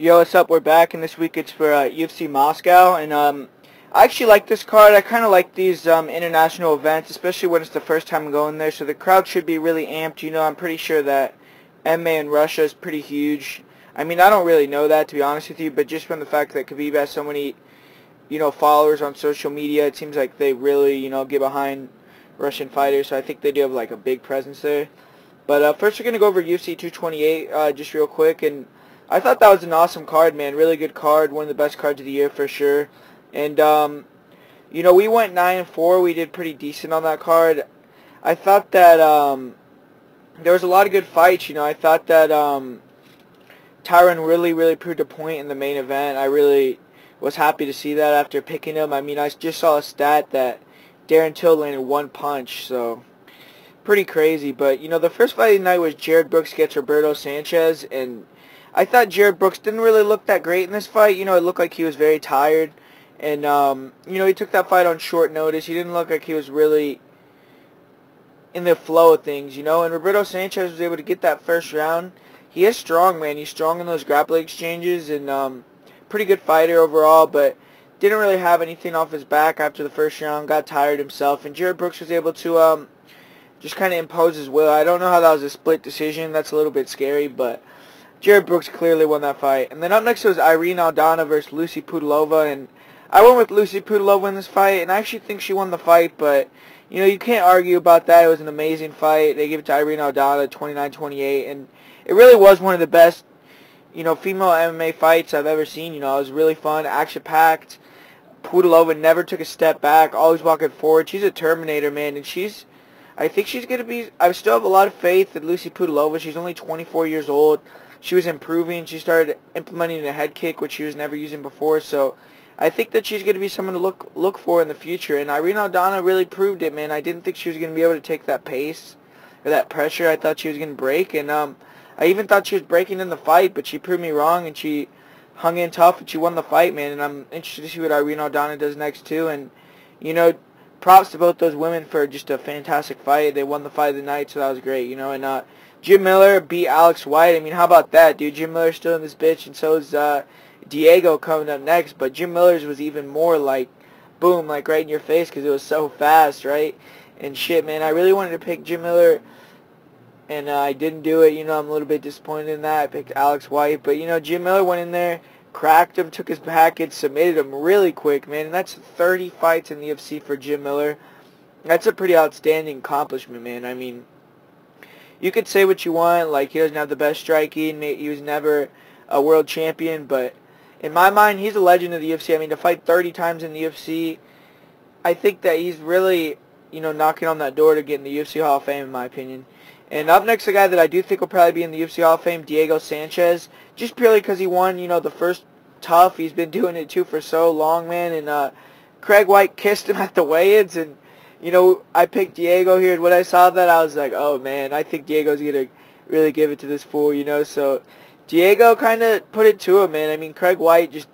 Yo, what's up? We're back, and this week it's for UFC Moscow, and I actually like this card. I kind of like these international events, especially when it's the first time going there, so the crowd should be really amped. You know, I'm pretty sure that MMA in Russia is pretty huge. I mean, I don't really know that, to be honest with you, but just from the fact that Khabib has so many, followers on social media, it seems like they really, get behind Russian fighters, so I think they do have, like, a big presence there. But first we're going to go over UFC 228 just real quick, and I thought that was an awesome card, man. Really good card. One of the best cards of the year for sure. And, we went 9-4. We did pretty decent on that card. I thought that there was a lot of good fights. I thought that Tyron really proved a point in the main event. I really was happy to see that after picking him. I mean, I just saw a stat that Darren Till landed one punch, so pretty crazy. But, the first fight of the night was Jared Brooks gets Roberto Sanchez, and I thought Jared Brooks didn't really look that great in this fight. It looked like he was very tired. And, he took that fight on short notice. He didn't look like he was really in the flow of things, And Roberto Sanchez was able to get that first round. He is strong, man. He's strong in those grappling exchanges. And, pretty good fighter overall. But didn't really have anything off his back after the first round. Got tired himself. And Jared Brooks was able to just kind of impose his will. I don't know how that was a split decision. That's a little bit scary, but Jared Brooks clearly won that fight. And then up next was Irene Aldana versus Lucy Pudilova. And I went with Lucy Pudilova in this fight, and I actually think she won the fight. But, you can't argue about that. It was an amazing fight. They gave it to Irene Aldana 29-28. And it really was one of the best, female MMA fights I've ever seen. It was really fun, action-packed. Pudilova never took a step back, always walking forward. She's a Terminator, man. And I think she's going to be, I still have a lot of faith in Lucy Pudilova. She's only 24 years old. She was improving. She started implementing a head kick, which she was never using before. So I think that she's going to be someone to look for in the future. And Irene Aldana really proved it, man. I didn't think she was going to be able to take that pace or that pressure. I thought she was going to break. And I even thought she was breaking in the fight, but she proved me wrong, and she hung in tough, and she won the fight, man. And I'm interested to see what Irene Aldana does next, too. And, props to both those women for just a fantastic fight. They won the fight of the night, so that was great, And Jim Miller beat Alex White. I mean, how about that, dude? Jim Miller's still in this bitch, and so is Diego coming up next. But Jim Miller's was even more like, boom, like right in your face because it was so fast, right? And shit, man, I really wanted to pick Jim Miller, and I didn't do it. I'm a little bit disappointed in that. I picked Alex White. But, Jim Miller went in there, cracked him, took his package, submitted him really quick, man. And that's 30 fights in the UFC for Jim Miller. That's a pretty outstanding accomplishment, man. I mean, you could say what you want, like he doesn't have the best striking, he was never a world champion, but in my mind, he's a legend of the UFC. I mean, to fight 30 times in the UFC, I think that he's really, knocking on that door to get in the UFC Hall of Fame, in my opinion. And up next, a guy that I do think will probably be in the UFC Hall of Fame, Diego Sanchez, just purely because he won, the first tough. He's been doing it, too, for so long, man, and Craig White kissed him at the weigh-ins, and I picked Diego here, and when I saw that, I was like, oh, man, I think Diego's going to really give it to this fool, so Diego kind of put it to him, man. I mean, Craig White just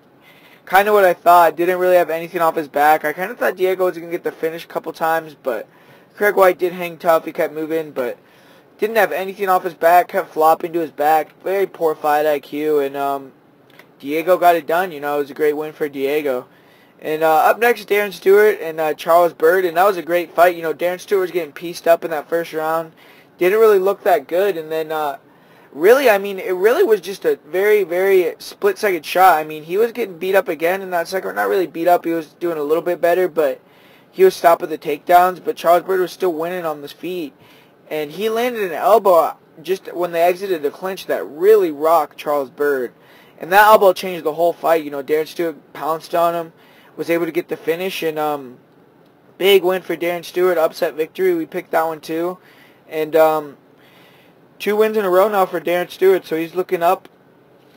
kind of what I thought, didn't really have anything off his back. I kind of thought Diego was going to get the finish a couple times, but Craig White did hang tough, he kept moving, but didn't have anything off his back, kept flopping to his back, very poor fight IQ, and Diego got it done, it was a great win for Diego. And up next, Darren Stewart and Charles Byrd, and that was a great fight. Darren Stewart was getting pieced up in that first round. Didn't really look that good, and then really, I mean, it really was just a very split-second shot. I mean, he was getting beat up again in that second round. Not really beat up. He was doing a little bit better, but he was stopping the takedowns. But Charles Byrd was still winning on his feet, and he landed an elbow just when they exited the clinch that really rocked Charles Byrd. And that elbow changed the whole fight. Darren Stewart pounced on him, was able to get the finish, and big win for Darren Stewart, upset victory. We picked that one too, and 2 wins in a row now for Darren Stewart, so he's looking up.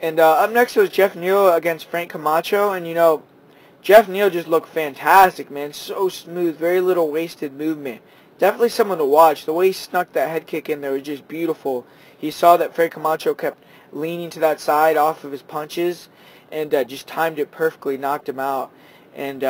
And up next was Jeff Neal against Frank Camacho, and Jeff Neal just looked fantastic, man. So smooth, very little wasted movement. Definitely someone to watch. The way he snuck that head kick in there was just beautiful. He saw that Frank Camacho kept leaning to that side off of his punches, and just timed it perfectly, knocked him out. And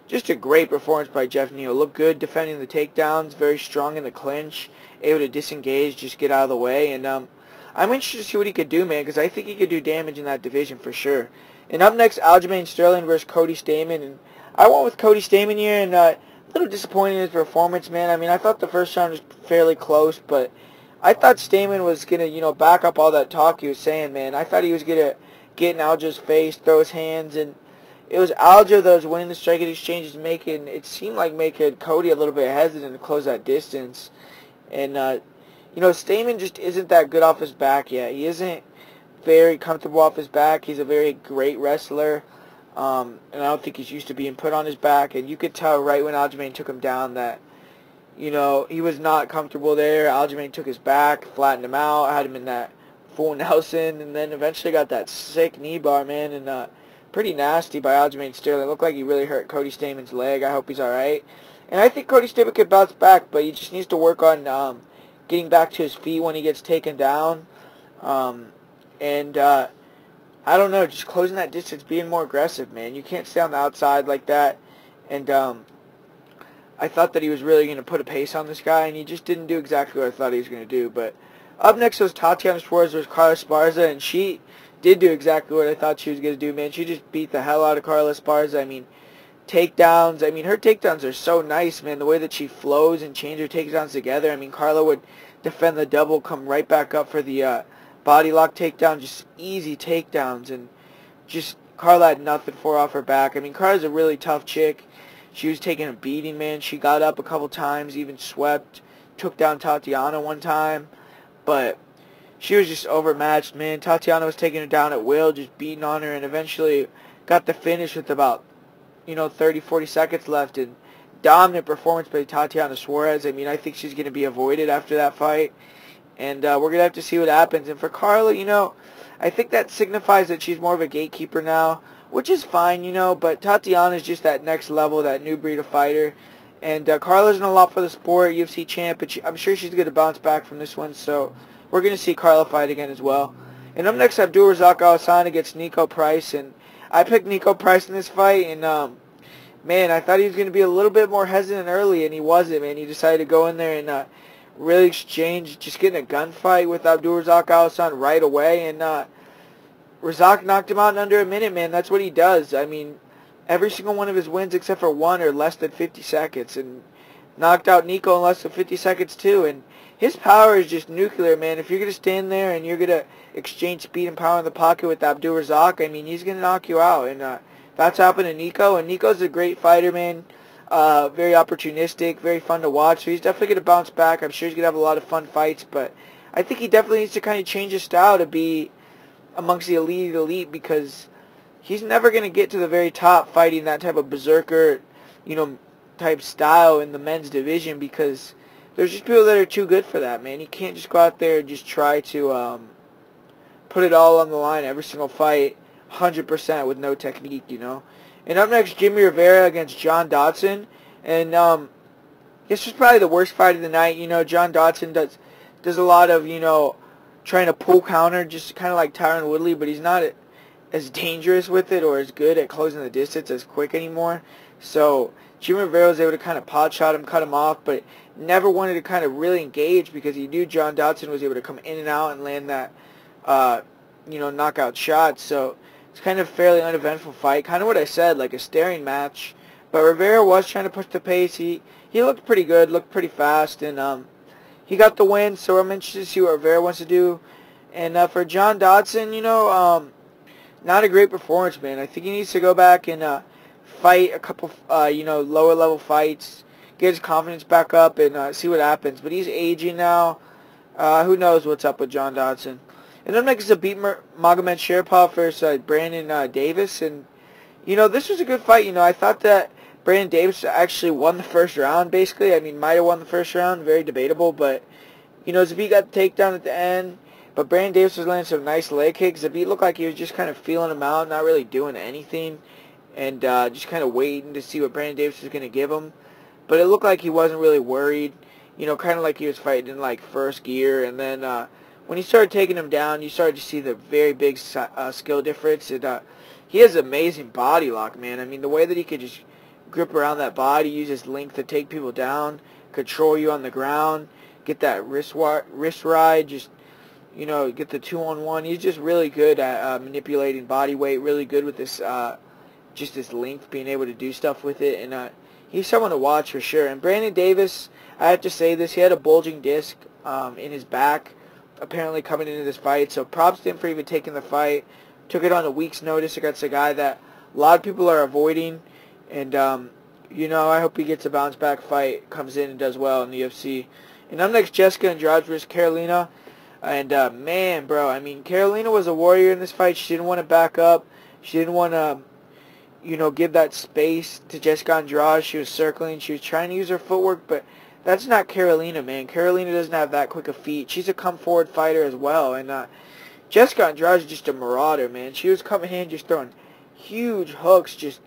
just a great performance by Jeff Neal. Looked good defending the takedowns, very strong in the clinch, able to disengage, just get out of the way. And I'm interested to see what he could do, man, because I think he could do damage in that division for sure. And up next, Aljamain Sterling versus Cody Stamann. And I went with Cody Stamann here, and a little disappointed in his performance, man. I mean, I thought the first round was fairly close, but I thought Stamann was going to, back up all that talk he was saying, man. I thought he was going to get in Aljo's face, throw his hands, and it was Aljo that was winning the striking exchanges, it seemed like making Cody a little bit hesitant to close that distance. And, Stamann just isn't that good off his back yet. He isn't very comfortable off his back. He's a very great wrestler, and I don't think he's used to being put on his back. And you could tell right when Aljamain took him down that, he was not comfortable there. Aljamain took his back, flattened him out, had him in that full Nelson, and then eventually got that sick knee bar, man, and pretty nasty by Aljamain Sterling. It looked like he really hurt Cody Stamann's leg. I hope he's alright. And I think Cody Stamann could bounce back, but he just needs to work on getting back to his feet when he gets taken down. I don't know, just closing that distance, being more aggressive, man. You can't stay on the outside like that. And I thought that he was really going to put a pace on this guy, and he just didn't do exactly what I thought he was going to do. But up next was Tatiana Suarez versus Carla Esparza, and she did do exactly what I thought she was going to do, man. She just beat the hell out of Carla Esparza. I mean, takedowns. I mean, her takedowns are so nice, man. The way that she flows and changes her takedowns together. I mean, Carla would defend the double, come right back up for the body lock takedown. Just easy takedowns, and just Carla had nothing for off her back. I mean, Carla's a really tough chick. She was taking a beating, man. She got up a couple times, even swept, took down Tatiana one time, but she was just overmatched, man. Tatiana was taking her down at will, just beating on her, and eventually got the finish with about 30, 40 seconds left, and dominant performance by Tatiana Suarez. I mean, I think she's going to be avoided after that fight, and we're going to have to see what happens. And for Carla, I think that signifies that she's more of a gatekeeper now, which is fine, but Tatiana is just that next level, that new breed of fighter, and Carla's done a lot for the sport, UFC champ, but I'm sure she's going to bounce back from this one, so we're going to see Carla fight again as well. And up next, Abdurakhimov Alhassan against Nico Price, and I picked Nico Price in this fight, and man, I thought he was going to be a little bit more hesitant early, and he wasn't, man. He decided to go in there and really exchange, just getting a gunfight with Abdurakhimov Alhassan right away, and Razak knocked him out in under a minute, man. That's what he does. I mean, every single one of his wins except for one are less than 50 seconds, and knocked out Nico in less than 50 seconds too, and his power is just nuclear, man. If you're going to stand there and you're going to exchange speed and power in the pocket with Abdurakhimov, I mean, he's going to knock you out, and that's happened to Nico, and Nico's a great fighter, man. Very opportunistic, very fun to watch, so he's definitely going to bounce back. I'm sure he's going to have a lot of fun fights, but I think he definitely needs to kind of change his style to be amongst the elite, because he's never going to get to the very top fighting that type of berserker, type style in the men's division, because there's just people that are too good for that, man. You can't just go out there and just try to put it all on the line every single fight, 100% with no technique, And up next, Jimmy Rivera against John Dodson, and this was probably the worst fight of the night. John Dodson does a lot of, trying to pull counter, just kind of like Tyron Woodley, but he's not as dangerous with it or as good at closing the distance as quick anymore. So Jimmy Rivera was able to kind of pot shot him, cut him off, but never wanted to kind of really engage because he knew John Dodson was able to come in and out and land that, knockout shot. So it's kind of a fairly uneventful fight, kind of what I said, like a staring match. But Rivera was trying to push the pace. He looked pretty good, looked pretty fast, and he got the win, so I'm interested to see what Rivera wants to do. And for John Dodson, not a great performance, man. I think he needs to go back and fight a couple, lower level fights, get his confidence back up, and see what happens. But he's aging now. Who knows what's up with John Dodson. And then next is a beat Magomed Sharipov versus Brandon Davis. And, this was a good fight. I thought that Brandon Davis actually won the first round, basically. I mean, might have won the first round. Very debatable. But, Zabit got the takedown at the end. But Brandon Davis was landing some nice leg kicks. Zabit looked like he was just kind of feeling him out, not really doing anything. And just kind of waiting to see what Brandon Davis was going to give him. But it looked like he wasn't really worried. Kind of like he was fighting in, first gear. And then when he started taking him down, you started to see the very big skill difference. And he has amazing body lock, man. I mean, the way that he could just grip around that body, use his length to take people down, control you on the ground, get that wrist ride, just you know, get the 2-on-1. He's just really good at manipulating body weight, really good with this, just his length, being able to do stuff with it, and he's someone to watch for sure. And Brandon Davis, I have to say this, he had a bulging disc in his back, apparently coming into this fight, so props to him for even taking the fight. Took it on a week's notice against a guy that a lot of people are avoiding, and you know, I hope he gets a bounce back fight, comes in and does well in the UFC. And up next, Jessica Andrade versus Carolina. And man, bro, I mean, Carolina was a warrior in this fight. She didn't want to back up. She didn't want to, you know, give that space to Jessica Andrade. She was circling. She was trying to use her footwork, but that's not Carolina, man. Carolina doesn't have that quick of feet. She's a come-forward fighter as well. And Jessica Andrade is just a marauder, man. She was coming in just throwing huge hooks, just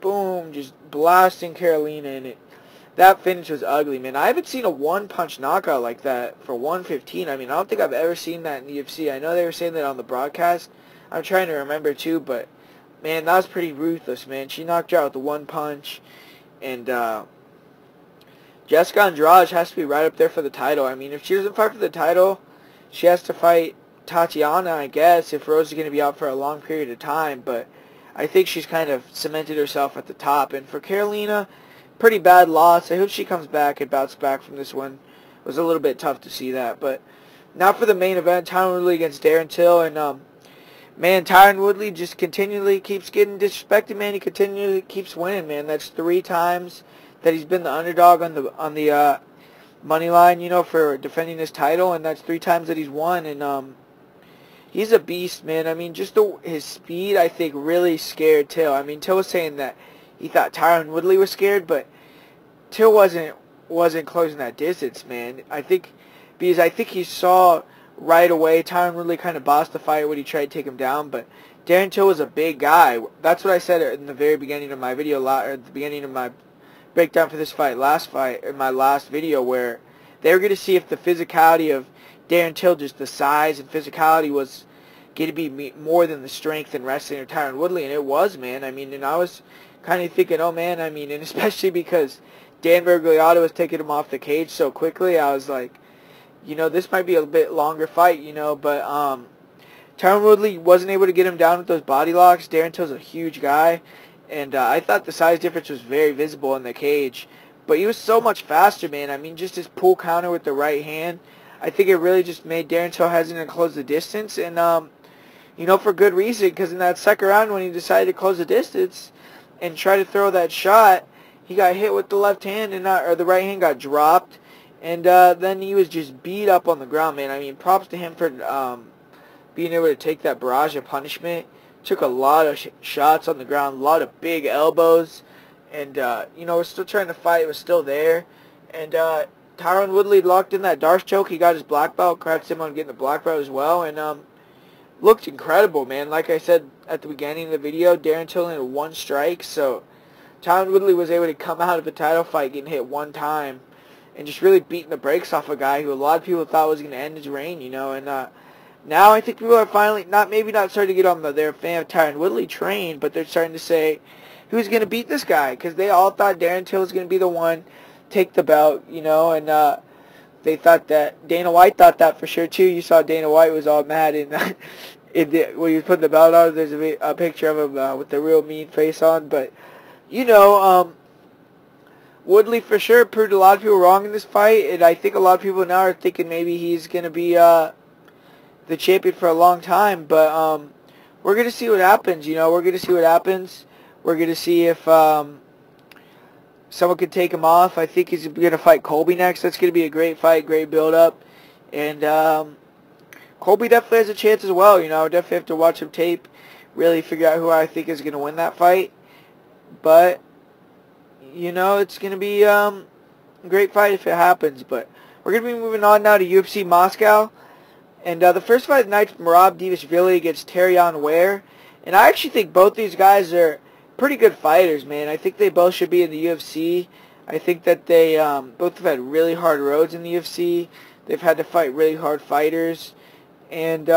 boom, just blasting Carolina in it. That finish was ugly, man. I haven't seen a one-punch knockout like that for 115. I mean, I don't think I've ever seen that in the UFC. I know they were saying that on the broadcast. I'm trying to remember, too, but, man, that was pretty ruthless, man. She knocked her out with the one punch. And Jessica Andrade has to be right up there for the title. I mean, if she doesn't fight for the title, she has to fight Tatiana, I guess, if Rose is going to be out for a long period of time. But I think she's kind of cemented herself at the top. And for Carolina, pretty bad loss. I hope she comes back and bounces back from this one. It was a little bit tough to see that. But now for the main event, Tyron Woodley against Darren Till. And, man, Tyron Woodley just continually keeps getting disrespected, man. He continually keeps winning, man. That's 3 times that he's been the underdog on the money line, you know, for defending his title. And that's 3 times that he's won. And, he's a beast, man. I mean, just his speed, I think, really scared Till. I mean, Till was saying that he thought Tyron Woodley was scared, but Till wasn't closing that distance, man. I think he saw right away Tyron Woodley kind of bossed the fight when he tried to take him down, but Darren Till was a big guy. That's what I said in the very beginning of my video, or at the beginning of my breakdown for this fight, in my last video, where they were going to see if the physicality of Darren Till, just the size and physicality, was going to be more than the strength and wrestling of Tyron Woodley, and it was, man. I mean, and I was kind of thinking, oh, man, I mean, and especially because Dan Vergliato was taking him off the cage so quickly, I was like, you know, this might be a bit longer fight, you know, but Tyron Woodley wasn't able to get him down with those body locks. Darren Till's a huge guy, and I thought the size difference was very visible in the cage, but he was so much faster, man. I mean, just his pull counter with the right hand, I think it really just made Darren Till hesitant to close the distance, and, you know, for good reason, because in that second round when he decided to close the distance and try to throw that shot, he got hit with the left hand, and or the right hand got dropped, and then he was just beat up on the ground, man. I mean, props to him for being able to take that barrage of punishment. Took a lot of shots on the ground, a lot of big elbows, and, you know, we're still trying to fight. It was still there, and Tyron Woodley locked in that Darce choke. He got his black belt, credits him on getting the black belt as well, and looked incredible, man. Like I said at the beginning of the video, Darren Till had 1 strike, so Tyron Woodley was able to come out of a title fight getting hit 1 time and just really beating the brakes off a guy who a lot of people thought was going to end his reign, you know. And now I think people are finally maybe not starting to get on their fan of Tyron Woodley train, but they're starting to say, who's going to beat this guy? Because they all thought Darren Till was going to be the one take the belt, you know, and they thought that, Dana White thought that for sure too. You saw Dana White was all mad and when he was putting the belt on, there's a picture of him with the real mean face on. But, you know, Woodley for sure proved a lot of people wrong in this fight, and I think a lot of people now are thinking maybe he's going to be the champion for a long time. But we're going to see what happens, you know. We're going to see what happens. We're going to see if someone could take him off. I think he's going to fight Colby next. That's going to be a great fight, great build-up. And Colby definitely has a chance as well. You know, definitely have to watch him tape, really figure out who I think is going to win that fight. But, you know, it's going to be a great fight if it happens. But we're going to be moving on now to UFC Moscow. And the first fight of the night is Merab Dvalishvili against Terrion Ware. And I actually think both these guys are pretty good fighters, man. I think they both should be in the UFC. I think that they both have had really hard roads in the UFC. They've had to fight really hard fighters. And,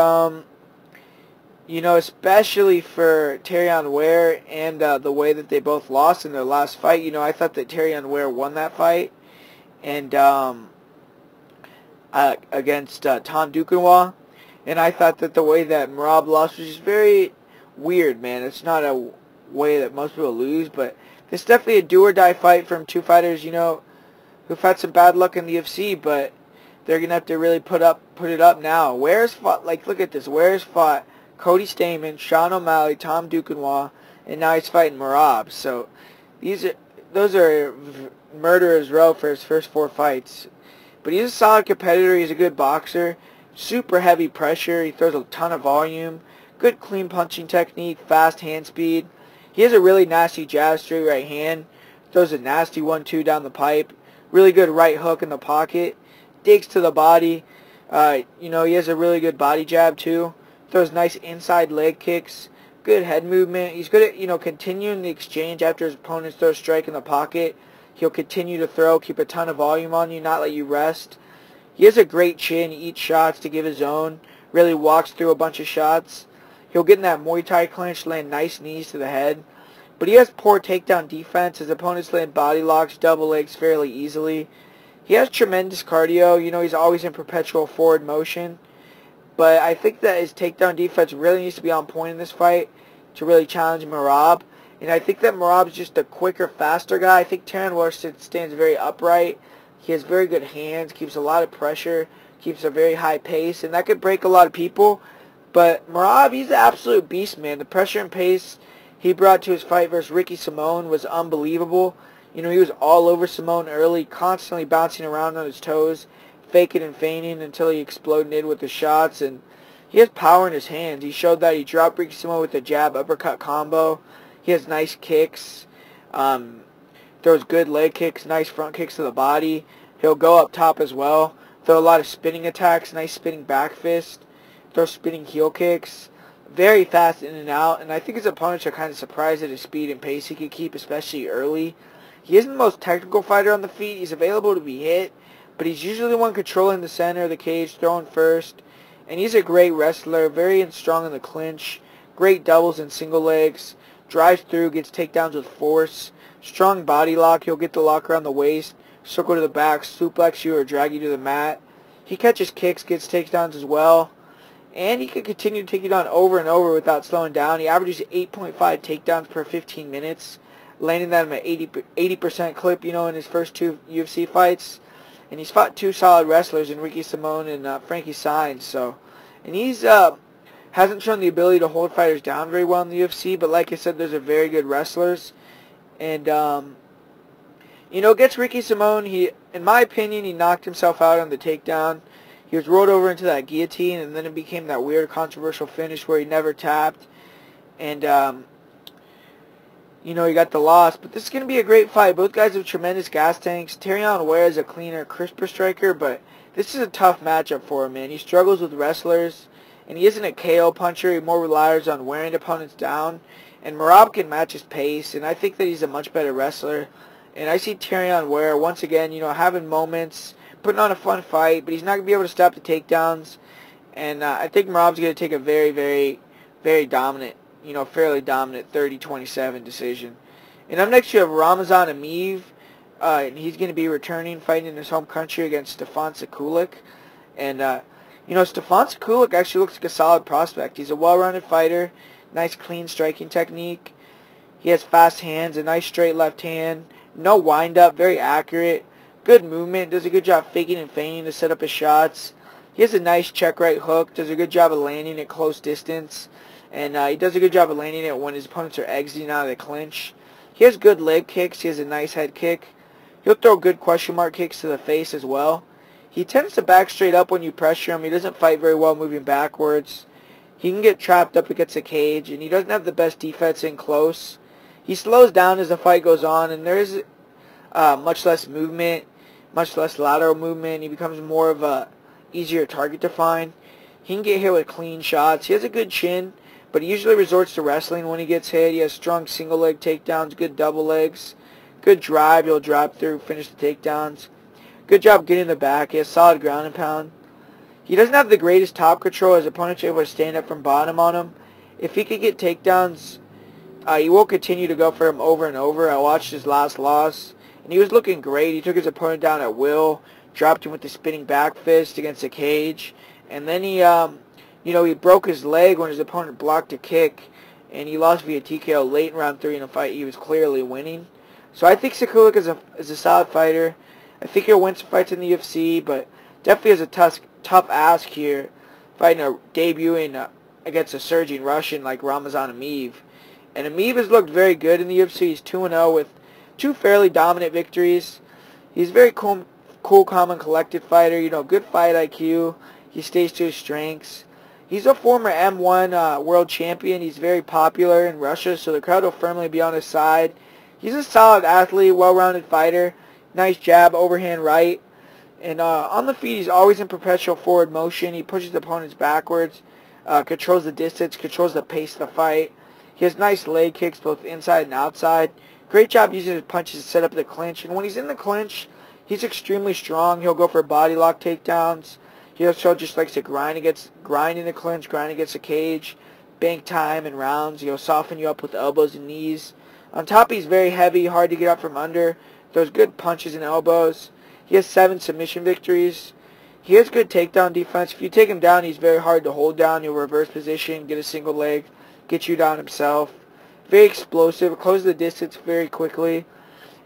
you know, especially for Terrion Ware and the way that they both lost in their last fight, you know, I thought that Terrion Ware won that fight. And against Tom Duquesnoy. And I thought that the way that Merab lost was just very weird, man. It's not a way that most people lose, but it's definitely a do-or-die fight from two fighters, who've had some bad luck in the UFC, but they're going to have to really put it up now. Ware's fought, look at this. Ware's fought Cody Stamann, Sean O'Malley, Tom Duquesnoy, and now he's fighting Merab. So those are murderers row for his first 4 fights. But he's a solid competitor. He's a good boxer. Super heavy pressure. He throws a ton of volume. Good clean punching technique. Fast hand speed. He has a really nasty jab, straight right hand. Throws a nasty 1-2 down the pipe. Really good right hook in the pocket. Digs to the body. He has a really good body jab too. Throws nice inside leg kicks. Good head movement. He's good at, continuing the exchange after his opponents throw a strike in the pocket. He'll continue to throw, keep a ton of volume on you, not let you rest. He has a great chin. He eats shots to give his own. Really walks through a bunch of shots. He'll get in that Muay Thai clinch, land nice knees to the head. But he has poor takedown defense. His opponents land body locks, double legs fairly easily. He has tremendous cardio. He's always in perpetual forward motion. But I think that his takedown defense really needs to be on point in this fight to really challenge Merab. And I think that Merab's just a quicker, faster guy. I think Taran Ware stands very upright. He has very good hands, keeps a lot of pressure, keeps a very high pace, and that could break a lot of people. But Merab, he's an absolute beast, man. The pressure and pace he brought to his fight versus Ricky Simón was unbelievable. He was all over Simón early, constantly bouncing around on his toes, faking and feigning until he exploded with the shots. And he has power in his hands. He showed that. He dropped Ricky Simón with a jab uppercut combo. He has nice kicks. Throws good leg kicks, nice front kicks to the body. He'll go up top as well. Throw a lot of spinning attacks, nice spinning back fist. Throw spinning heel kicks. Very fast in and out. And I think his opponents are kind of surprised at his speed and pace he can keep, especially early. He isn't the most technical fighter on the feet. He's available to be hit. But he's usually the one controlling the center of the cage, throwing first. And he's a great wrestler, very strong in the clinch. Great doubles and single legs. Drives through, gets takedowns with force. Strong body lock. He'll get the lock around the waist, circle to the back, suplex you or drag you to the mat. He catches kicks, gets takedowns as well. And he can continue to take you down over and over without slowing down. He averages 8.5 takedowns per 15 minutes, landing them at 80% clip, in his first 2 UFC fights. And he's fought 2 solid wrestlers in Ricky Simón and Frankie Saenz. And he's hasn't shown the ability to hold fighters down very well in the UFC, but like I said, those are very good wrestlers. And, against Ricky Simón, in my opinion, he knocked himself out on the takedown. He was rolled over into that guillotine, and then it became that weird controversial finish where he never tapped. And, he got the loss. But this is going to be a great fight. Both guys have tremendous gas tanks. Taran Ware is a cleaner, crisper striker, but this is a tough matchup for him, man. He struggles with wrestlers, and he isn't a KO puncher. He more relies on wearing opponents down. And Merab can match his pace, and I think that he's a much better wrestler. And I see Taran Ware, once again, having moments, putting on a fun fight, but he's not going to be able to stop the takedowns. And I think Merab's going to take a very, very, very dominant, fairly dominant 30-27 decision. And up next you have Ramazan Emeev, and he's going to be returning, fighting in his home country against Stefan Sekulik. And, Stefan Sekulik actually looks like a solid prospect. He's a well-rounded fighter. Nice clean striking technique. He has fast hands, a nice straight left hand. No wind-up, very accurate. Good movement, does a good job faking and feigning to set up his shots. He has a nice check right hook, does a good job of landing at close distance. And he does a good job of landing it when his opponents are exiting out of the clinch. He has good leg kicks, he has a nice head kick. He'll throw good question mark kicks to the face as well. He tends to back straight up when you pressure him. He doesn't fight very well moving backwards. He can get trapped up against the cage, and he doesn't have the best defense in close. He slows down as the fight goes on, and there is much less movement, much less lateral movement. He becomes more of a easier target to find. He can get hit with clean shots. He has a good chin, but he usually resorts to wrestling when he gets hit. He has strong single leg takedowns, good double legs, good drive. He'll drive through, finish the takedowns. Good job getting in the back. He has solid ground and pound. He doesn't have the greatest top control. His opponents are able to stand up from bottom on him. If he could get takedowns, he will continue to go for him over and over. I watched his last loss, and he was looking great. He took his opponent down at will, dropped him with the spinning back fist against the cage, and then he You know, he broke his leg when his opponent blocked a kick, and he lost via TKO late in round 3 in a fight he was clearly winning. So I think Sekulic is a solid fighter. I think he'll win some fights in the UFC, but definitely has a tough ask here, debuting against a surging Russian like Ramazan Emeev. And Emeev has looked very good in the UFC. He's 2-0 with 2 fairly dominant victories. He's a very cool, calm, and collected fighter. You know, good fight IQ. He stays to his strengths. He's a former M1 world champion. He's very popular in Russia, so the crowd will firmly be on his side. He's a solid athlete, well-rounded fighter. Nice jab, overhand right. And on the feet, he's always in perpetual forward motion. He pushes opponents backwards, controls the distance, controls the pace of the fight. He has nice leg kicks both inside and outside. Great job using his punches to set up the clinch. And when he's in the clinch, he's extremely strong. He'll go for body lock takedowns. He also just likes to grind in the clinch, grind against the cage, bank time and rounds. He'll soften you up with elbows and knees. On top, he's very heavy, hard to get up from under. Throws good punches and elbows. He has 7 submission victories. He has good takedown defense. If you take him down, he's very hard to hold down. He'll reverse position, get a single leg, get you down himself. Very explosive, closes the distance very quickly.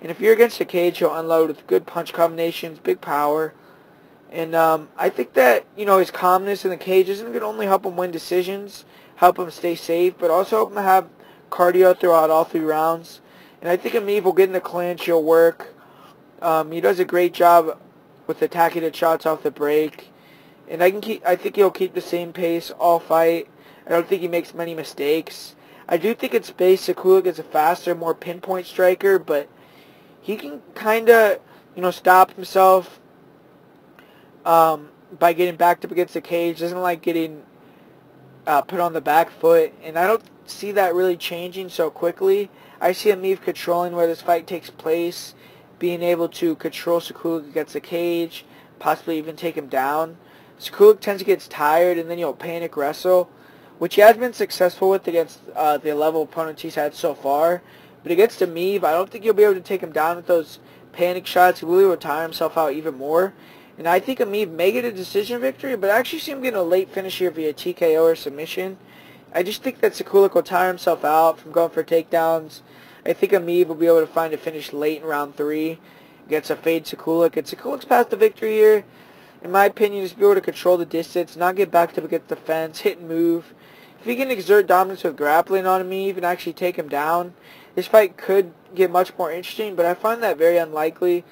And if you're against the cage, he'll unload with good punch combinations, big power. And I think that, you know, his calmness in the cage isn't going to only help him win decisions, help him stay safe, but also help him have cardio throughout all 3 rounds. And I think Emeev will get in the clinch, he'll work. He does a great job with attacking the shots off the break. And I think he'll keep the same pace all fight. I don't think he makes many mistakes. I do think in space, Sekulic is a faster, more pinpoint striker, but he can kind of, you know, stop himself by getting backed up against the cage. Doesn't like getting put on the back foot, and I don't see that really changing so quickly. I see Emeev controlling where this fight takes place, being able to control Sekulic against the cage, possibly even take him down. Sekulic tends to get tired, and then he'll panic wrestle, which he has been successful with against the level opponents he's had so far. But against Emeev, I don't think he'll be able to take him down with those panic shots. He really will tire himself out even more. And I think Emeev may get a decision victory, but I actually see him getting a late finish here via TKO or submission. I just think that Sekulic will tire himself out from going for takedowns. I think Emeev will be able to find a finish late in round 3 against a fade Sekulic. And Sekulic's path to victory here, in my opinion, is to be able to control the distance, not get backed up against the fence, hit and move. If he can exert dominance with grappling on Emeev and actually take him down, this fight could get much more interesting, but I find that very unlikely.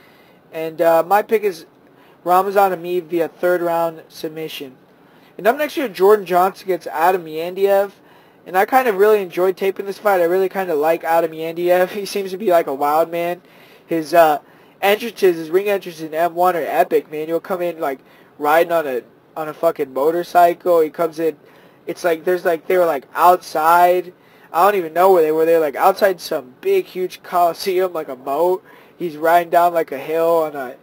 And my pick is Ramazan Emeev via 3rd round submission. And up next here, Jordan Johnson against Adam Yandiev. And I kind of really enjoyed taping this fight. I really kind of like Adam Yandiev. He seems to be like a wild man. His ring entrances in M1 are epic, man. He'll come in like riding on a fucking motorcycle. He comes in, it's like they were like outside. I don't even know where they were. They're like outside some big, huge coliseum, like a moat. He's riding down like a hill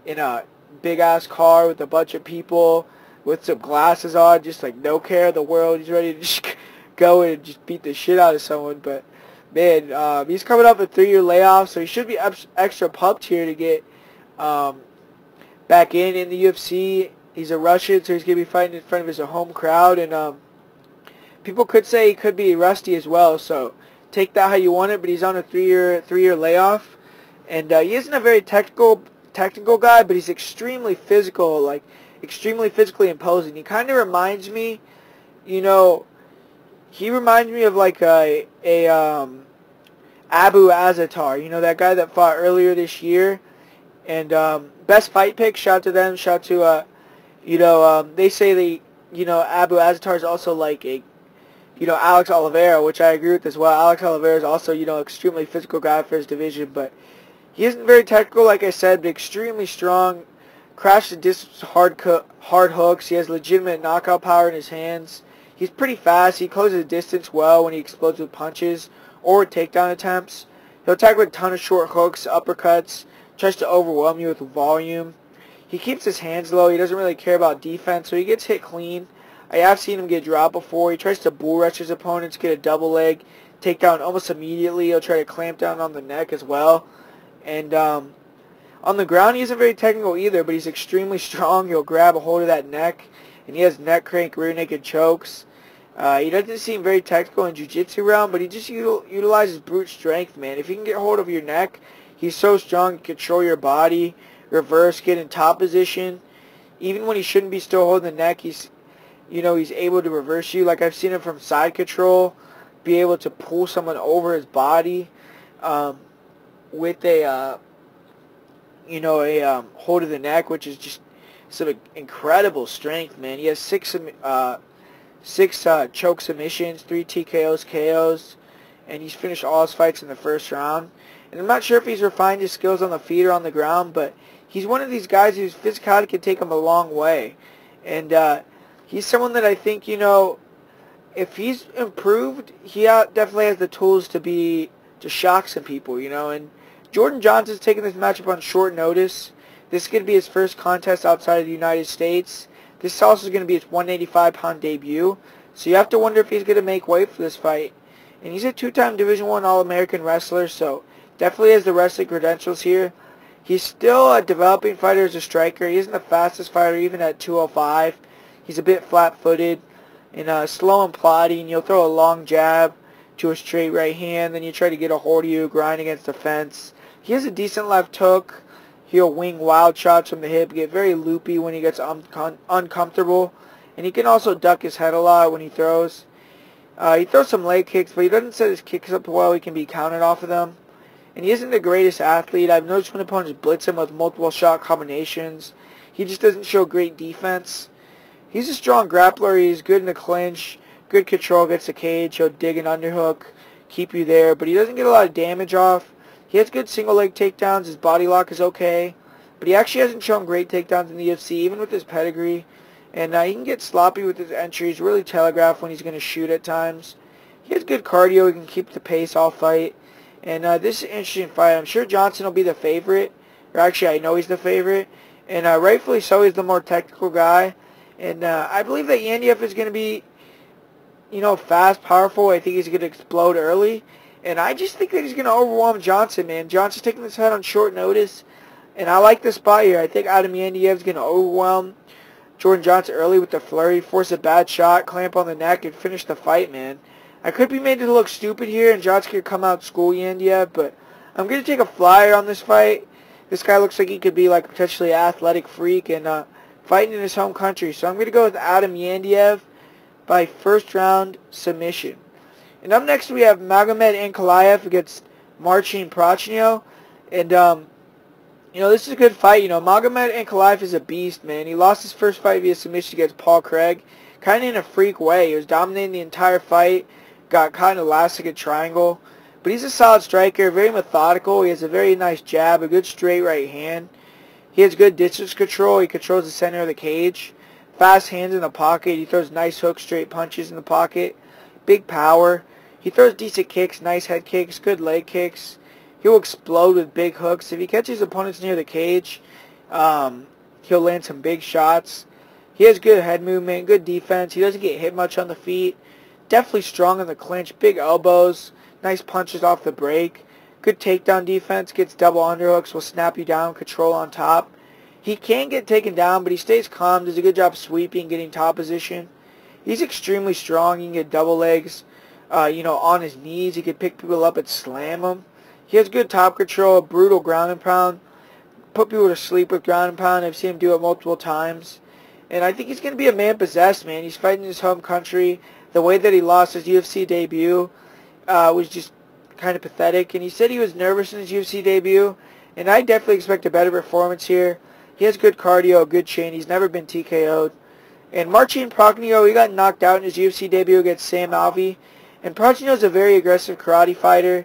in a big ass car with a bunch of people with some glasses on, just like no care in the world. He's ready to just go and just beat the shit out of someone. But man, he's coming up a 3-year layoff, so he should be extra pumped here to get back in the UFC. He's a Russian, so he's gonna be fighting in front of his home crowd, and people could say he could be rusty as well. So take that how you want it. But he's on a 3-year layoff, and he isn't a very technical guy, but he's extremely physical, like extremely physically imposing. He kind of reminds me, you know, he reminds me of like a Abu Azaitar, you know, that guy that fought earlier this year. And best fight pick, shout to them, shout to they say Abu Azaitar is also like a Alex Oliveira, which I agree with as well. Alex Oliveira is also extremely physical guy for his division, but he isn't very technical, like I said, but extremely strong. Crashes the distance, hard hooks. He has legitimate knockout power in his hands. He's pretty fast. He closes the distance well when he explodes with punches or takedown attempts. He'll attack with a ton of short hooks, uppercuts, tries to overwhelm you with volume. He keeps his hands low. He doesn't really care about defense, so he gets hit clean. I have seen him get dropped before. He tries to bull rush his opponents, get a double leg takedown almost immediately. He'll try to clamp down on the neck as well. And on the ground, he isn't very technical either, but he's extremely strong. He'll grab a hold of that neck and he has neck crank, rear naked chokes. He doesn't seem very technical in jiu-jitsu realm, but he just utilizes brute strength, man. If he can get hold of your neck, he's so strong, control your body, reverse, get in top position. Even when he shouldn't be still holding the neck, he's able to reverse you. Like I've seen him from side control, be able to pull someone over his body with a hold of the neck, which is just some incredible strength, man. He has six choke submissions, 3 TKOs, KOs, and he's finished all his fights in the first round. And I'm not sure if he's refined his skills on the feet or on the ground, but he's one of these guys whose physicality can take him a long way. And he's someone that I think, if he's improved, he definitely has the tools to shock some people, And Jordan Johnson's taking this matchup on short notice. This is going to be his first contest outside of the United States. This also is going to be his 185-pound debut. So you have to wonder if he's going to make weight for this fight. And he's a 2-time Division I All-American wrestler, so definitely has the wrestling credentials here. He's still a developing fighter as a striker. He isn't the fastest fighter even at 205. He's a bit flat-footed and slow and plodding. You'll throw a long jab to a straight right hand, then you try to get a hold of you, grind against the fence. He has a decent left hook. He'll wing wild shots from the hip, get very loopy when he gets uncomfortable. And he can also duck his head a lot when he throws. He throws some leg kicks, but he doesn't set his kicks up well. He can be countered off of them. And he isn't the greatest athlete. I've noticed when opponents blitz him with multiple shot combinations, he just doesn't show great defense. He's a strong grappler. He's good in the clinch, good control against the cage. He'll dig an underhook, keep you there, but he doesn't get a lot of damage off. He has good single leg takedowns. His body lock is okay, but he actually hasn't shown great takedowns in the UFC, even with his pedigree. And he can get sloppy with his entries, really telegraph when he's going to shoot at times. He has good cardio. He can keep the pace all fight. And this is an interesting fight. I'm sure Johnson will be the favorite. Or actually, I know he's the favorite. And rightfully so, he's the more technical guy. And I believe that Yandiev is going to be, fast, powerful. I think he's going to explode early. And I just think that he's going to overwhelm Johnson, man. Johnson's taking this fight on short notice. And I like the spot here. I think Adam Yandiev is going to overwhelm Jordan Johnson early with the flurry, force a bad shot, clamp on the neck, and finish the fight, man. I could be made to look stupid here, and Johnson could come out school Yandiev, but I'm going to take a flyer on this fight. This guy looks like he could be like potentially an athletic freak and fighting in his home country. So I'm going to go with Adam Yandiev by first round submission. And up next we have Magomed Ankalaev against Marcin Prachnio. And, this is a good fight. Magomed Ankalaev is a beast, man. He lost his first fight via submission against Paul Craig, kind of in a freak way. He was dominating the entire fight, got caught in a last second triangle. But he's a solid striker, very methodical. He has a very nice jab, a good straight right hand. He has good distance control. He controls the center of the cage. Fast hands in the pocket. He throws nice hooks, straight punches in the pocket. Big power. He throws decent kicks, nice head kicks, good leg kicks. He'll explode with big hooks. If he catches opponents near the cage, he'll land some big shots. He has good head movement, good defense. He doesn't get hit much on the feet. Definitely strong in the clinch, big elbows, nice punches off the break. Good takedown defense, gets double underhooks, will snap you down, control on top. He can get taken down, but he stays calm, does a good job sweeping, getting top position. He's extremely strong. He can get double legs, on his knees. He can pick people up and slam them. He has good top control, brutal ground and pound. Put people to sleep with ground and pound. I've seen him do it multiple times. And I think he's going to be a man possessed, man. He's fighting in his home country. The way that he lost his UFC debut was just kind of pathetic. And he said he was nervous in his UFC debut. And I definitely expect a better performance here. He has good cardio, good chin. He's never been TKO'd. And Marcin Prachnio, he got knocked out in his UFC debut against Sam Alvey. And Prachnio is a very aggressive karate fighter.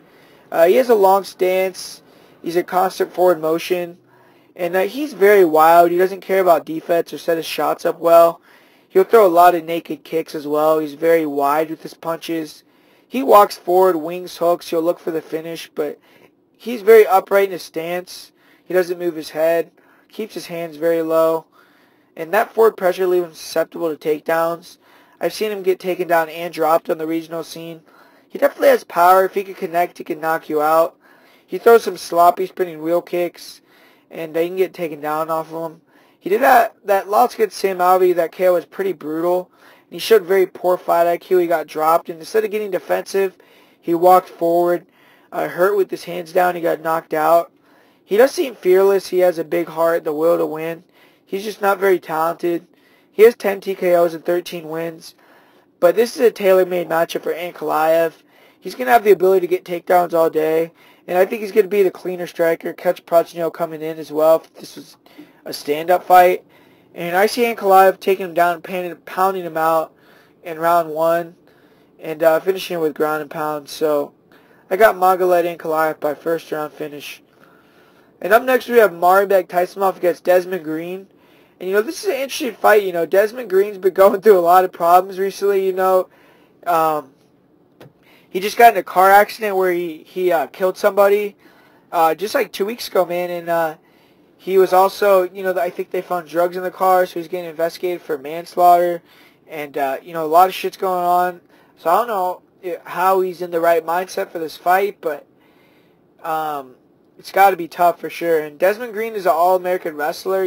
He has a long stance. He's a constant forward motion. And he's very wild. He doesn't care about defense or set his shots up well. He'll throw a lot of naked kicks as well. He's very wide with his punches. He walks forward, wings, hooks. He'll look for the finish, but he's very upright in his stance. He doesn't move his head. Keeps his hands very low. And that forward pressure leaves him susceptible to takedowns. I've seen him get taken down and dropped on the regional scene. He definitely has power. If he can connect, he can knock you out. He throws some sloppy spinning wheel kicks, and he can get taken down off of him. He did that loss against Sam Alvey. That KO was pretty brutal. And he showed very poor fight IQ. He got dropped, and instead of getting defensive, he walked forward, hurt with his hands down. He got knocked out. He does seem fearless. He has a big heart, the will to win. He's just not very talented. He has 10 TKOs and 13 wins. But this is a tailor-made matchup for Ankalaev. He's going to have the ability to get takedowns all day. And I think he's going to be the cleaner striker. Catch Prachnio coming in as well if this was a stand-up fight. And I see Ankalaev taking him down and pounding him out in round 1. And finishing him with ground and pound. So I got Magomed Ankalaev by first round finish. And up next we have Merab Dvalishvili against Desmond Green. And, this is an interesting fight. Desmond Green's been going through a lot of problems recently, He just got in a car accident where he killed somebody just like 2 weeks ago, man. And he was also, I think they found drugs in the car, so he's getting investigated for manslaughter. And, a lot of shit's going on. So I don't know how he's in the right mindset for this fight, but it's got to be tough for sure. And Desmond Green is an all-American wrestler,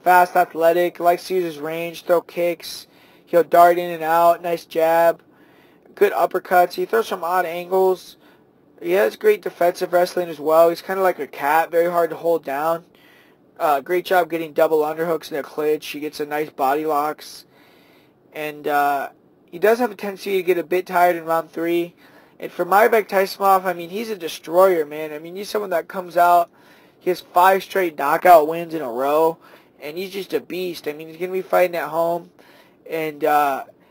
fast, athletic, likes to use his range, throw kicks. He'll dart in and out, nice jab, good uppercuts. He throws some odd angles. He has great defensive wrestling as well. He's kind of like a cat, very hard to hold down. Great job getting double underhooks in the clinch. He gets a nice body locks. And he does have a tendency to get a bit tired in round 3. And for Merab Dvalishvili, he's a destroyer, man. He's someone that comes out. He has 5 straight knockout wins in a row. And he's just a beast. He's going to be fighting at home. And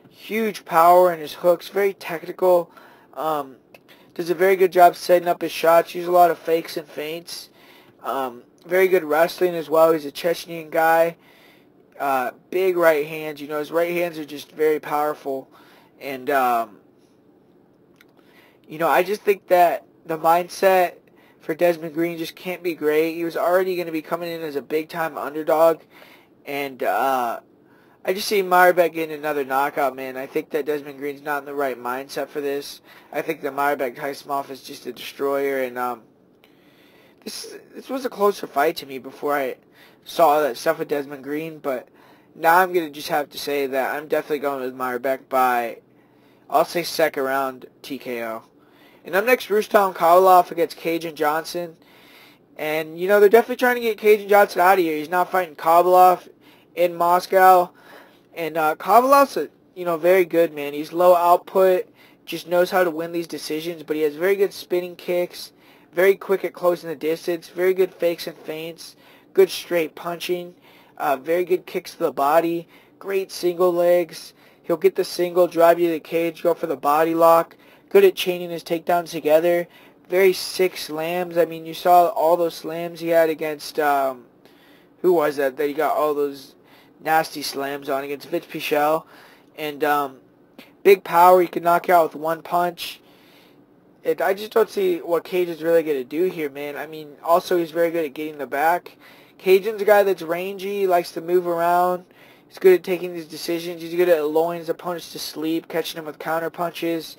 huge power in his hooks. Very technical. Does a very good job setting up his shots. Uses a lot of fakes and feints. Very good wrestling as well. He's a Chechnyan guy. Big right hands. His right hands are just very powerful. And, I just think that the mindset for Desmond Green just can't be great. He was already going to be coming in as a big-time underdog. And I just see Merab getting another knockout, man. I think that Desmond Green's not in the right mindset for this. I think that Merab Dvalishvili is just a destroyer. And this was a closer fight to me before I saw that stuff with Desmond Green. But now I'm going to just have to say that I'm definitely going with Merab by, I'll say, second round TKO. And up next, Khabilov against Kajan Johnson. And, they're definitely trying to get Kajan Johnson out of here. He's not fighting Khabilov in Moscow. And Khabilov's, very good, man. He's low output, just knows how to win these decisions. But he has very good spinning kicks, very quick at closing the distance, very good fakes and feints, good straight punching, very good kicks to the body, great single legs. He'll get the single, drive you to the cage, go for the body lock. Good at chaining his takedowns together. Very sick slams. You saw all those slams he had against, who was that he got all those nasty slams on against Vitz Pichel. And big power. He can knock you out with one punch. I just don't see what Kajan's really going to do here, man. Also he's very good at getting the back. Kajan's a guy that's rangy, likes to move around. He's good at taking these decisions. He's good at lulling his opponents to sleep, catching them with counter punches.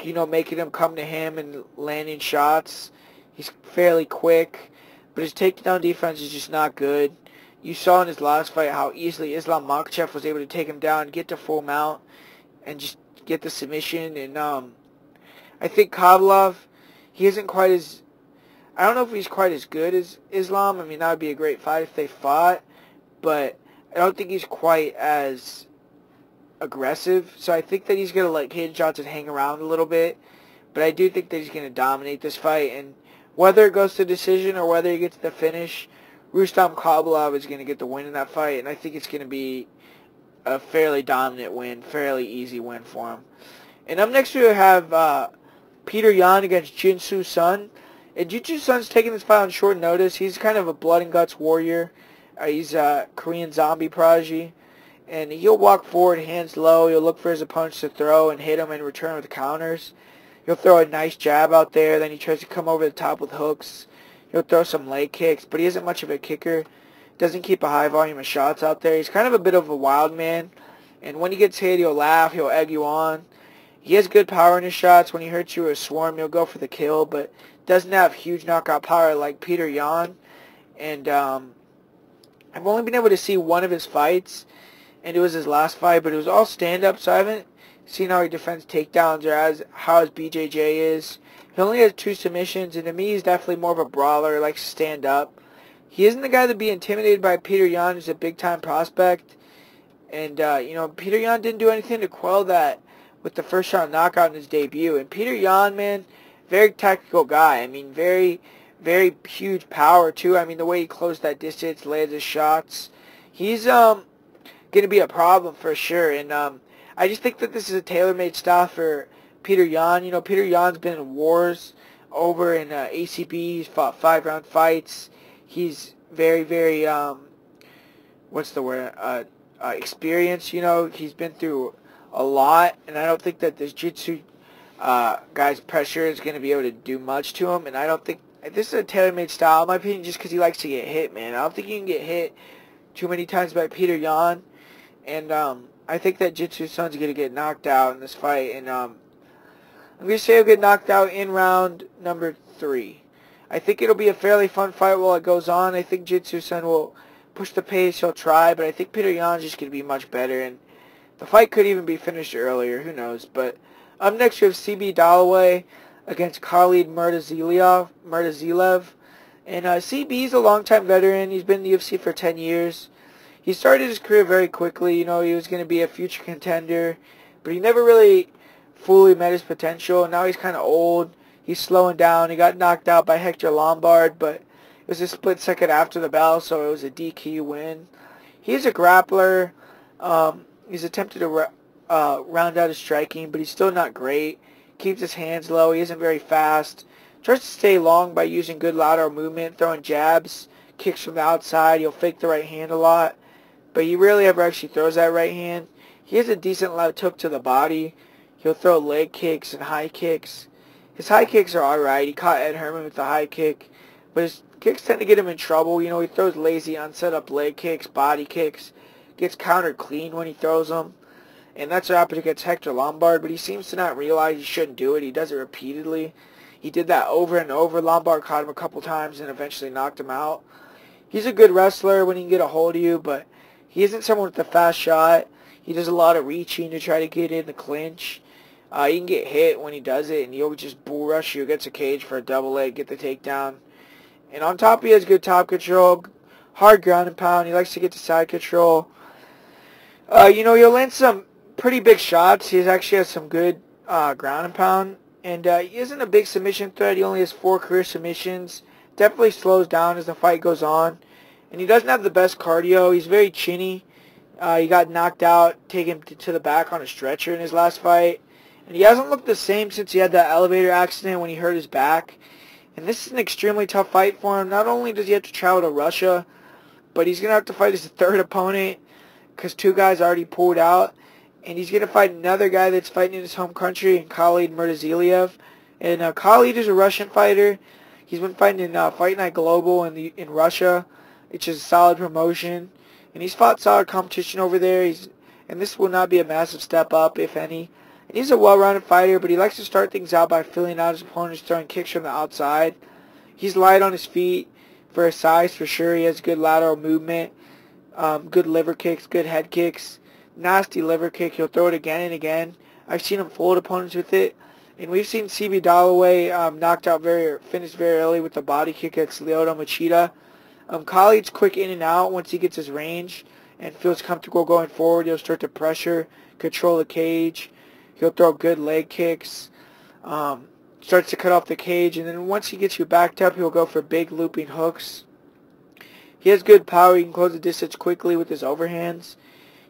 Making them come to him and landing shots. He's fairly quick, but his takedown defense is just not good. You saw in his last fight how easily Islam Makhachev was able to take him down, get to full mount, and just get the submission. And I think Khabilov, he isn't quite as, I don't know if he's quite as good as Islam. That would be a great fight if they fought, but I don't think he's quite as aggressive. So I think that he's going to let Kajan Johnson hang around a little bit, but I do think that he's going to dominate this fight. And whether it goes to decision or whether he gets the finish, Khabilov is going to get the win in that fight, and I think it's going to be a fairly dominant win, fairly easy win for him. And up next we have Peter Yan against Jinsu Sun. And Jinsu Sun's taking this fight on short notice. He's kind of a blood and guts warrior. He's a Korean zombie prodigy. And he'll walk forward, hands low. He'll look for his opponents to throw and hit him in return with counters. He'll throw a nice jab out there. Then he tries to come over the top with hooks. He'll throw some leg kicks, but he isn't much of a kicker. Doesn't keep a high volume of shots out there. He's kind of a bit of a wild man. And when he gets hit, he'll laugh. He'll egg you on. He has good power in his shots. When he hurts you with a swarm, he'll go for the kill, but doesn't have huge knockout power like Peter Yan. And I've only been able to see one of his fights, and it was his last fight, but it was all stand-up, so I haven't seen how he defends takedowns or how his BJJ is. He only has 2 submissions, and to me, he's definitely more of a brawler, likes to stand up. He isn't the guy to be intimidated by. Peter Yan, who's a big-time prospect, and, Peter Yan didn't do anything to quell that with the first-round knockout in his debut. And Peter Yan, man, very tactical guy. I mean, very, very huge power, too. I mean, the way he closed that distance, lands his shots. He's, going to be a problem for sure. And I just think that this is a tailor-made style for Peter Yan. Peter Yan's been in wars over in ACB. He's fought 5-round fights. He's very, very, experienced. He's been through a lot. And I don't think that this jiu-jitsu guy's pressure is going to be able to do much to him. And I don't think this is a tailor-made style, in my opinion, just because he likes to get hit, man. I don't think you can get hit too many times by Peter Yan. And I think that Jitsu Sun's going to get knocked out in this fight. And I'm going to say he'll get knocked out in round number 3. I think it'll be a fairly fun fight while it goes on. I think Jitsu Sun will push the pace. He'll try. But I think Peter Yan's just going to be much better. And the fight could even be finished earlier. Who knows? But up next we have CB Dalloway against Khalid Murtazaliev. And CB's a longtime veteran. He's been in the UFC for 10 years. He started his career very quickly. He was going to be a future contender, but he never really fully met his potential. Now he's kind of old. He's slowing down. He got knocked out by Hector Lombard, but it was a split second after the bell, so it was a DQ win. He's a grappler. He's attempted to round out his striking, but he's still not great. Keeps his hands low. He isn't very fast. Tries to stay long by using good lateral movement, throwing jabs, kicks from the outside. He'll fake the right hand a lot, but he rarely ever actually throws that right hand. He has a decent left hook to the body. He'll throw leg kicks and high kicks. His high kicks are alright. He caught Ed Herman with the high kick, but his kicks tend to get him in trouble. He throws lazy, unset up leg kicks, body kicks, gets countered clean when he throws them. And that's what happened against Hector Lombard, but he seems to not realize he shouldn't do it. He does it repeatedly. He did that over and over. Lombard caught him a couple times and eventually knocked him out. He's a good wrestler when he can get a hold of you, but he isn't someone with a fast shot. He does a lot of reaching to try to get in the clinch. He can get hit when he does it, and he'll just bull rush you against a cage for a double leg, get the takedown. And on top, he has good top control, hard ground and pound. He likes to get to side control. He'll land some pretty big shots. He actually has some good ground and pound. And he isn't a big submission threat. He only has 4 career submissions. Definitely slows down as the fight goes on. And he doesn't have the best cardio. He's very chinny. He got knocked out, taken to the back on a stretcher in his last fight. And he hasn't looked the same since he had that elevator accident when he hurt his back. And this is an extremely tough fight for him. Not only does he have to travel to Russia, but he's going to have to fight his 3rd opponent because 2 guys already pulled out. And he's going to fight another guy that's fighting in his home country, in Khalid Murtazaliev. And Khalid is a Russian fighter. He's been fighting in Fight Night Global in Russia, which is a solid promotion. And he's fought solid competition over there. And this will not be a massive step up, if any. And he's a well-rounded fighter, but he likes to start things out by filling out his opponents, throwing kicks from the outside. He's light on his feet for his size, for sure. He has good lateral movement, good liver kicks, good head kicks. Nasty liver kick. He'll throw it again and again. I've seen him fold opponents with it. And we've seen CB Dalloway finished very early with the body kick against Lyoto Machida. Khalid's quick in and out once he gets his range and feels comfortable going forward. He'll start to pressure, control the cage. He'll throw good leg kicks. Starts to cut off the cage. And then once he gets you backed up, he'll go for big looping hooks. He has good power. He can close the distance quickly with his overhands.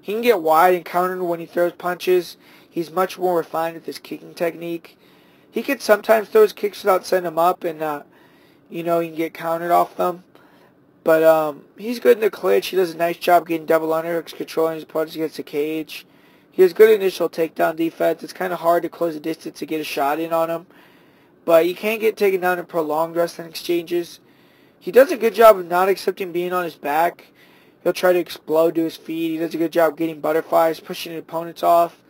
He can get wide and counter when he throws punches. He's much more refined with his kicking technique. He can sometimes throw his kicks without setting them up, and he can get countered off them. But he's good in the clinch. He does a nice job getting double underhooks, controlling his opponents against the cage. He has good initial takedown defense. It's kind of hard to close the distance to get a shot in on him. But you can't get taken down in prolonged wrestling exchanges. He does a good job of not accepting being on his back. He'll try to explode to his feet. He does a good job getting butterflies, pushing his opponents off.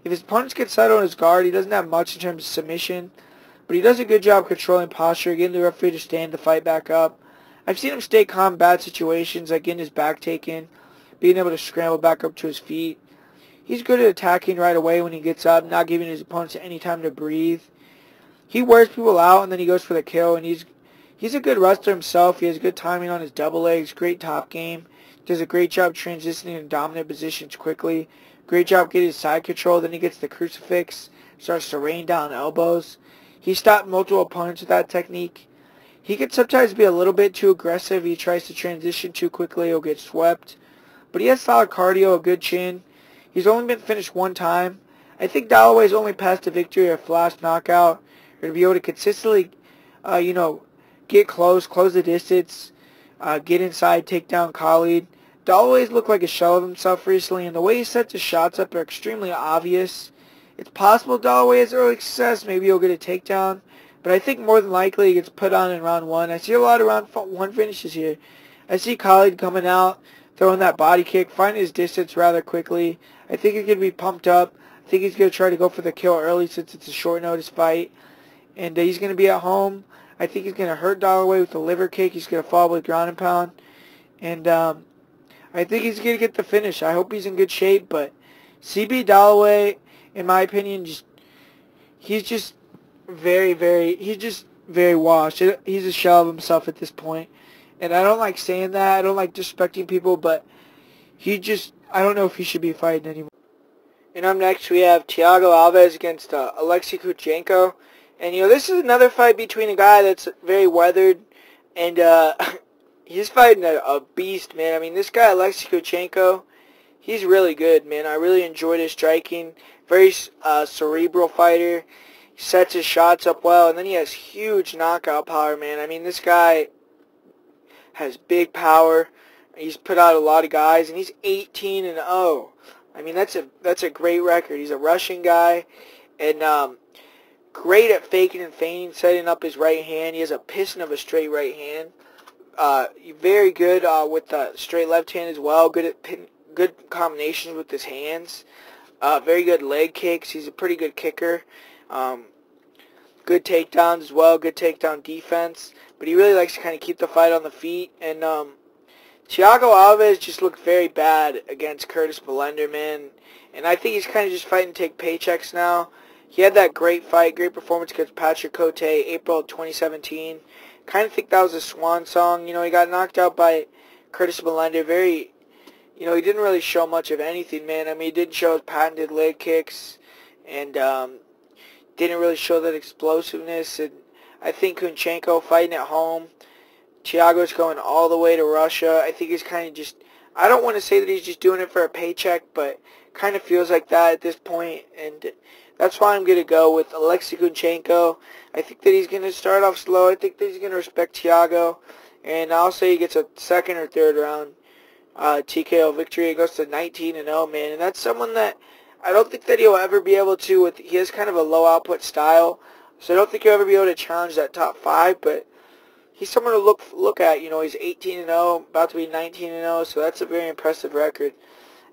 If his opponents get set on his guard, he doesn't have much in terms of submission. But he does a good job controlling posture, getting the referee to stand the fight back up. I've seen him stay calm in bad situations, like getting his back taken, being able to scramble back up to his feet. He's good at attacking right away when he gets up, not giving his opponents any time to breathe. He wears people out, and then he goes for the kill, and he's a good wrestler himself. He has good timing on his double legs, great top game, does a great job transitioning in dominant positions quickly, great job getting his side control, then he gets the crucifix, starts to rain down elbows. He stopped multiple opponents with that technique. He can sometimes be a little bit too aggressive. He tries to transition too quickly, he'll get swept. But he has solid cardio, a good chin. He's only been finished one time. I think Dalloway's only passed to victory or flash knockout, or to be able to consistently, get close the distance, get inside, take down Khalid. Dalloway's looked like a shell of himself recently, and the way he sets his shots up are extremely obvious. It's possible Dalloway has early success. Maybe he'll get a takedown. But I think more than likely he gets put on in round one. I see a lot of round one finishes here. I see Khalid coming out, throwing that body kick, finding his distance rather quickly. I think he's going to be pumped up. I think he's going to try to go for the kill early since it's a short notice fight. And he's going to be at home. I think he's going to hurt Dalloway with the liver kick. He's going to fall with ground and pound. And I think he's going to get the finish. I hope he's in good shape. But CB Dalloway, in my opinion, he's just very washed. He's a shell of himself at this point. And I don't like saying that. I don't like disrespecting people. But I don't know if he should be fighting anymore. And up next we have Thiago Alves against Alexey Kunchenko. And, this is another fight between a guy that's very weathered, and he's fighting a beast, man. I mean, this guy, Alexey Kunchenko, he's really good, man. I really enjoyed his striking. Very cerebral fighter. He sets his shots up well, and then he has huge knockout power, man. I mean, this guy has big power. He's put out a lot of guys, and he's 18-0. I mean, that's a great record. He's a Russian guy, and great at faking and feigning, setting up his right hand. He has a piston of a straight right hand. Very good with the straight left hand as well. Good at good combinations with his hands. Very good leg kicks. He's a pretty good kicker. Good takedowns as well. Good takedown defense. But he really likes to kind of keep the fight on the feet. And Thiago Alves just looked very bad against Curtis Belender, man. And I think he's kind of just fighting to take paychecks now. He had that great fight, great performance against Patrick Cote, April 2017. Kind of think that was a swan song. He got knocked out by Curtis Belender. He didn't really show much of anything, man. I mean, he didn't show his patented leg kicks, and didn't really show that explosiveness. And I think Kunchenko fighting at home. Thiago's going all the way to Russia. I think he's kind of just, I don't want to say that he's just doing it for a paycheck, but kind of feels like that at this point. And that's why I'm going to go with Alexey Kunchenko. I think that he's going to start off slow. I think that he's going to respect Thiago. And I'll say he gets a second or third round TKO victory. He goes to 19-0, man. And that's someone that I don't think that he'll ever be able to. He has kind of a low output style. So I don't think he'll ever be able to challenge that top 5. But he's someone to look at. He's 18-0, about to be 19-0. So that's a very impressive record.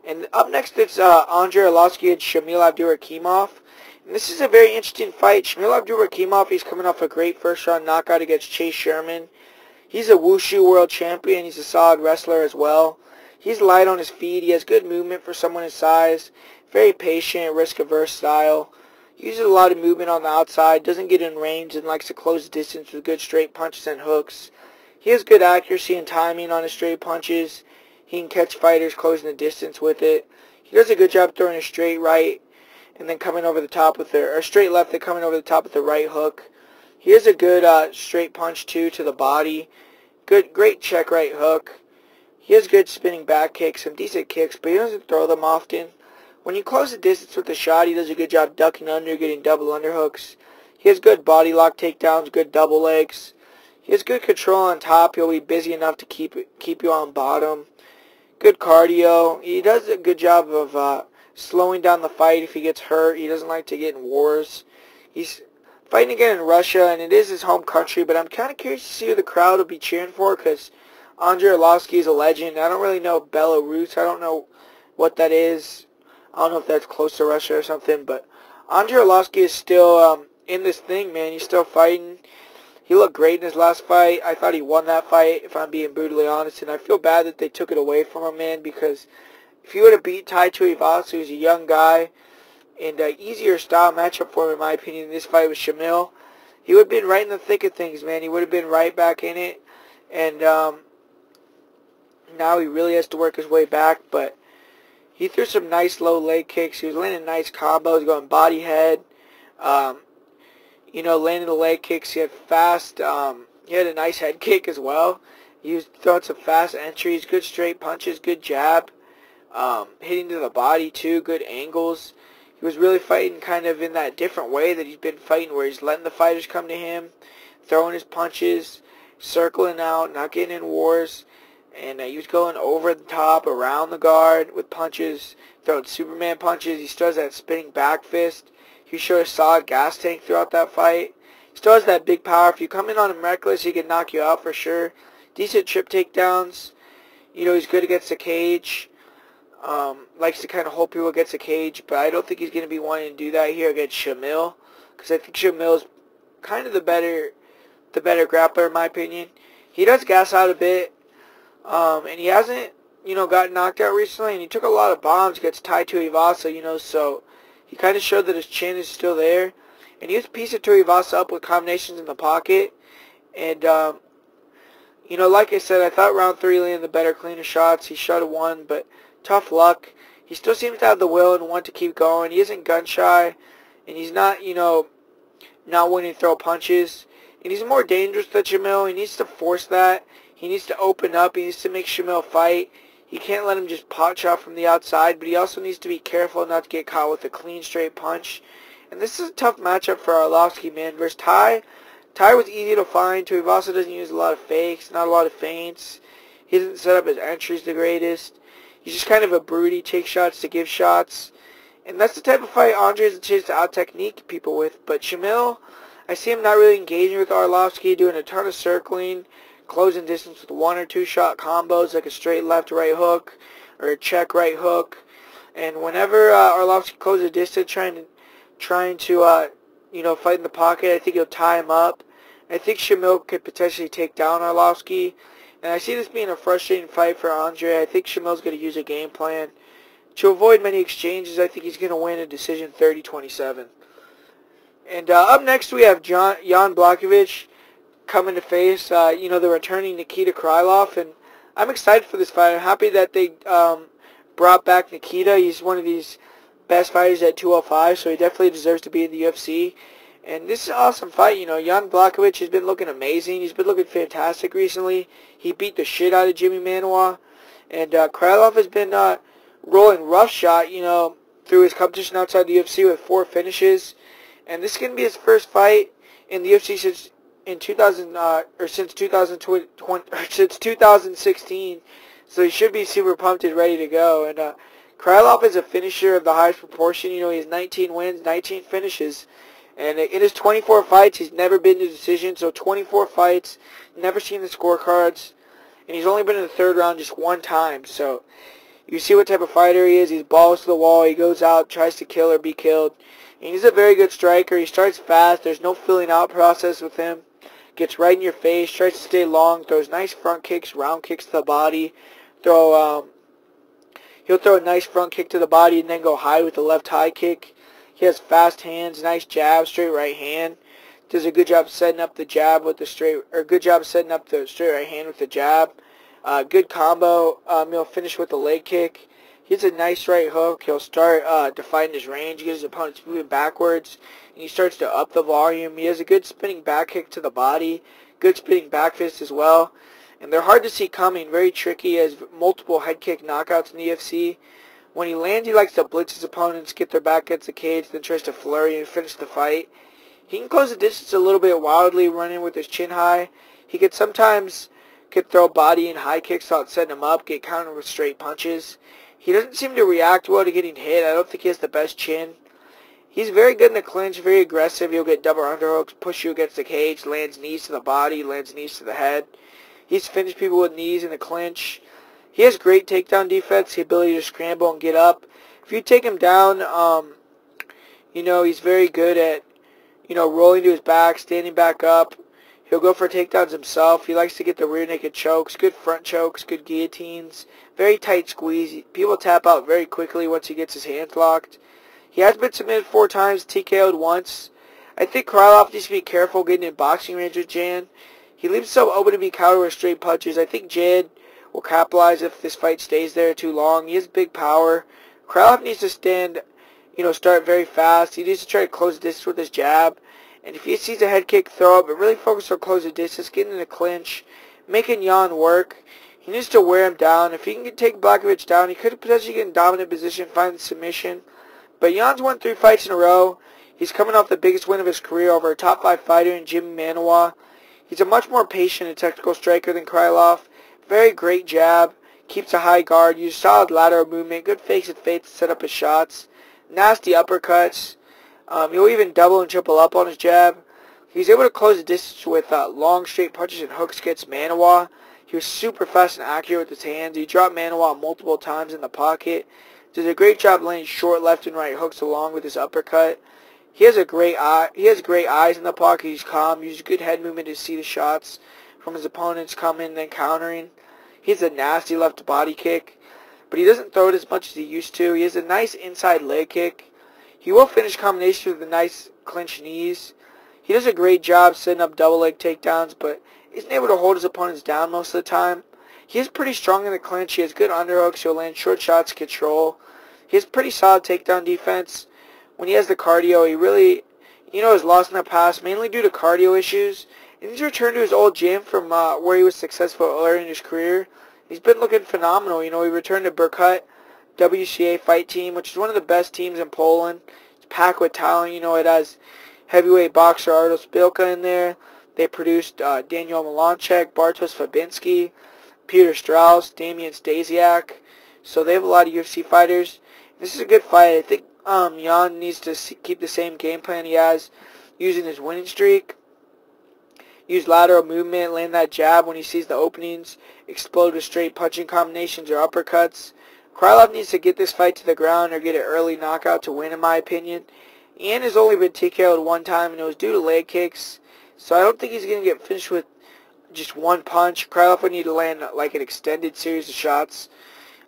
And up next it's Andrei Arlovsky and Shamil Abdurakhimov. And this is a very interesting fight. Shamil Abdurakhimov, he's coming off a great first-round knockout against Chase Sherman. He's a Wushu world champion. He's a solid wrestler as well. He's light on his feet. He has good movement for someone his size. Very patient, risk-averse style. Uses a lot of movement on the outside. Doesn't get in range and likes to close the distance with good straight punches and hooks. He has good accuracy and timing on his straight punches. He can catch fighters closing the distance with it. He does a good job throwing a straight right and then coming over the top with or straight left and coming over the top with the right hook. He has a good straight punch too to the body. Great check right hook. He has good spinning back kicks, some decent kicks, but he doesn't throw them often. When you close the distance with the shot, he does a good job ducking under, getting double underhooks. He has good body lock takedowns, good double legs. He has good control on top. He'll be busy enough to keep you on bottom. Good cardio. He does a good job of slowing down the fight if he gets hurt. He doesn't like to get in wars. He's fighting again in Russia, and it is his home country, but I'm kind of curious to see who the crowd will be cheering for, because Andrei Arlovsky is a legend. I don't really know Belarus. I don't know what that is. I don't know if that's close to Russia or something, but Andrei Arlovsky is still in this thing, man. He's still fighting. He looked great in his last fight. I thought he won that fight, if I'm being brutally honest. And I feel bad that they took it away from him, man, because if he would have beat Tai Tuivasa, who's a young guy, and an easier style matchup for him, in my opinion, in this fight with Shamil, he would have been right in the thick of things, man. He would have been right back in it. And now he really has to work his way back. But he threw some nice low leg kicks. He was landing nice combos, going body head. Landing the leg kicks. He had fast. He had a nice head kick as well. He was throwing some fast entries, good straight punches, good jab. Hitting to the body too, good angles. He was really fighting kind of in that different way that he's been fighting, where he's letting the fighters come to him, throwing his punches, circling out, not getting in wars. And he was going over the top, around the guard with punches, throwing Superman punches. He still has that spinning back fist. He showed a solid gas tank throughout that fight. He still has that big power. If you come in on him reckless, he can knock you out for sure. Decent trip takedowns. He's good against the cage. Likes to kind of hold people against the cage, but I don't think he's going to be wanting to do that here against Shamil, because I think Shamil's kind of the better grappler in my opinion. He does gas out a bit, and he hasn't, gotten knocked out recently, and he took a lot of bombs against Tai Tuivasa, so he kind of showed that his chin is still there, and he was piecing Tuivasa up with combinations in the pocket, and, like I said, I thought round 3 landed the better, cleaner shots. He should have won, but tough luck. He still seems to have the will and want to keep going. He isn't gun shy, and he's not, not wanting to throw punches. And he's more dangerous than Shamil. He needs to force that. He needs to open up. He needs to make Shamil fight. He can't let him just pot shot from the outside, but he also needs to be careful not to get caught with a clean, straight punch. And this is a tough matchup for Arlovsky, man. Versus Tai. Tai was easy to find. Tuivasa doesn't use a lot of fakes, not a lot of feints. He doesn't set up his entries the greatest. He's just kind of a brute. He takes shots to give shots. And that's the type of fight Andre has a chance to out-technique people with. But Shamil, I see him not really engaging with Arlovsky, doing a ton of circling, closing distance with 1 or 2 shot combos, like a straight left right hook or a check right hook. And whenever Arlovsky closes distance, trying to fight in the pocket, I think he'll tie him up. I think Shamil could potentially take down Arlovsky. And I see this being a frustrating fight for Andre. I think Shamil's going to use a game plan. To avoid many exchanges, I think he's going to win a decision 30-27. And up next we have Jan Blachowicz coming to face, the returning Nikita Krylov. And I'm excited for this fight. I'm happy that they brought back Nikita. He's one of these best fighters at 205, so he definitely deserves to be in the UFC. And this is an awesome fight. Jan Blachowicz has been looking amazing. He's been looking fantastic recently. He beat the shit out of Jimmy Manuwa. And Krylov has been rolling roughshod, through his competition outside the UFC with 4 finishes. And this is going to be his first fight in the UFC since 2016. So he should be super pumped and ready to go. And Krylov is a finisher of the highest proportion. He has 19 wins, 19 finishes. And in his 24 fights, he's never been to decision. So 24 fights, never seen the scorecards. And he's only been in the 3rd round just 1 time. So you see what type of fighter he is. He's balls to the wall. He goes out, tries to kill or be killed. And he's a very good striker. He starts fast. There's no filling out process with him. Gets right in your face, tries to stay long, throws nice front kicks, round kicks to the body. He'll throw a nice front kick to the body and then go high with the left high kick. He has fast hands, nice jab, straight right hand. Does a good job setting up the jab with the straight right hand with the jab. Good combo. He'll finish with the leg kick. He has a nice right hook. He'll start defining his range, get his opponents moving backwards, and he starts to up the volume. He has a good spinning back kick to the body, good spinning back fist as well. And they're hard to see coming, very tricky. He has multiple head kick knockouts in the UFC. When he lands, he likes to blitz his opponents, get their back against the cage, then tries to flurry and finish the fight. He can close the distance a little bit wildly, running with his chin high. He could sometimes throw body and high kicks out, setting him up, get countered with straight punches. He doesn't seem to react well to getting hit. I don't think he has the best chin. He's very good in the clinch, very aggressive. He'll get double underhooks, push you against the cage, lands knees to the body, lands knees to the head. He's finished people with knees in the clinch. He has great takedown defense, the ability to scramble and get up. If you take him down, he's very good at, rolling to his back, standing back up. He'll go for takedowns himself. He likes to get the rear naked chokes, good front chokes, good guillotines, very tight squeeze. People tap out very quickly once he gets his hands locked. He has been submitted 4 times, TKO'd once. I think Khabilov needs to be careful getting in boxing range with Jan. He leaves himself open to be countered with straight punches. I think Jan will capitalize if this fight stays there too long. He has big power. Khabilov needs to start very fast. He needs to try to close the distance with his jab. And if he sees a head kick, throw it, but really focus on closing distance, getting in the clinch, making Jan work. He needs to wear him down. If he can take Blachowicz down, he could potentially get in dominant position, find the submission. But Jan's won 3 fights in a row. He's coming off the biggest win of his career over a top 5 fighter in Jimmy Manuwa. He's a much more patient and technical striker than Khabilov. Very great jab. Keeps a high guard. Uses solid lateral movement. Good fakes and feints to set up his shots. Nasty uppercuts. He'll even double and triple up on his jab. He's able to close the distance with long straight punches and hooks against Manuwa. He was super fast and accurate with his hands. He dropped Manuwa multiple times in the pocket. Does a great job landing short left and right hooks along with his uppercut. He has great eyes in the pocket. He's calm. Uses good head movement to see the shots from his opponents coming and then countering. He has a nasty left body kick, but he doesn't throw it as much as he used to. He has a nice inside leg kick. He will finish combinations with the nice clinch knees. He does a great job setting up double leg takedowns, but isn't able to hold his opponents down most of the time. He is pretty strong in the clinch. He has good underhooks. He'll land short shots, control. He has pretty solid takedown defense. When he has the cardio, he really, has lost in the past, mainly due to cardio issues. And he's returned to his old gym from where he was successful earlier in his career. He's been looking phenomenal. He returned to Berkut WCA fight team, which is one of the best teams in Poland. It's packed with talent. It has heavyweight boxer Artur Spilka in there. They produced Daniel Milanchek, Bartosz Fabinski, Peter Strauss, Damian Stasiak. So they have a lot of UFC fighters. This is a good fight. I think Jan needs to keep the same game plan he has, using his winning streak. Use lateral movement, land that jab when he sees the openings, explode with straight punching combinations or uppercuts. Khabilov needs to get this fight to the ground or get an early knockout to win, in my opinion. Ian has only been TKO'd 1 time, and it was due to leg kicks. So I don't think he's going to get finished with just 1 punch. Khabilov would need to land like an extended series of shots.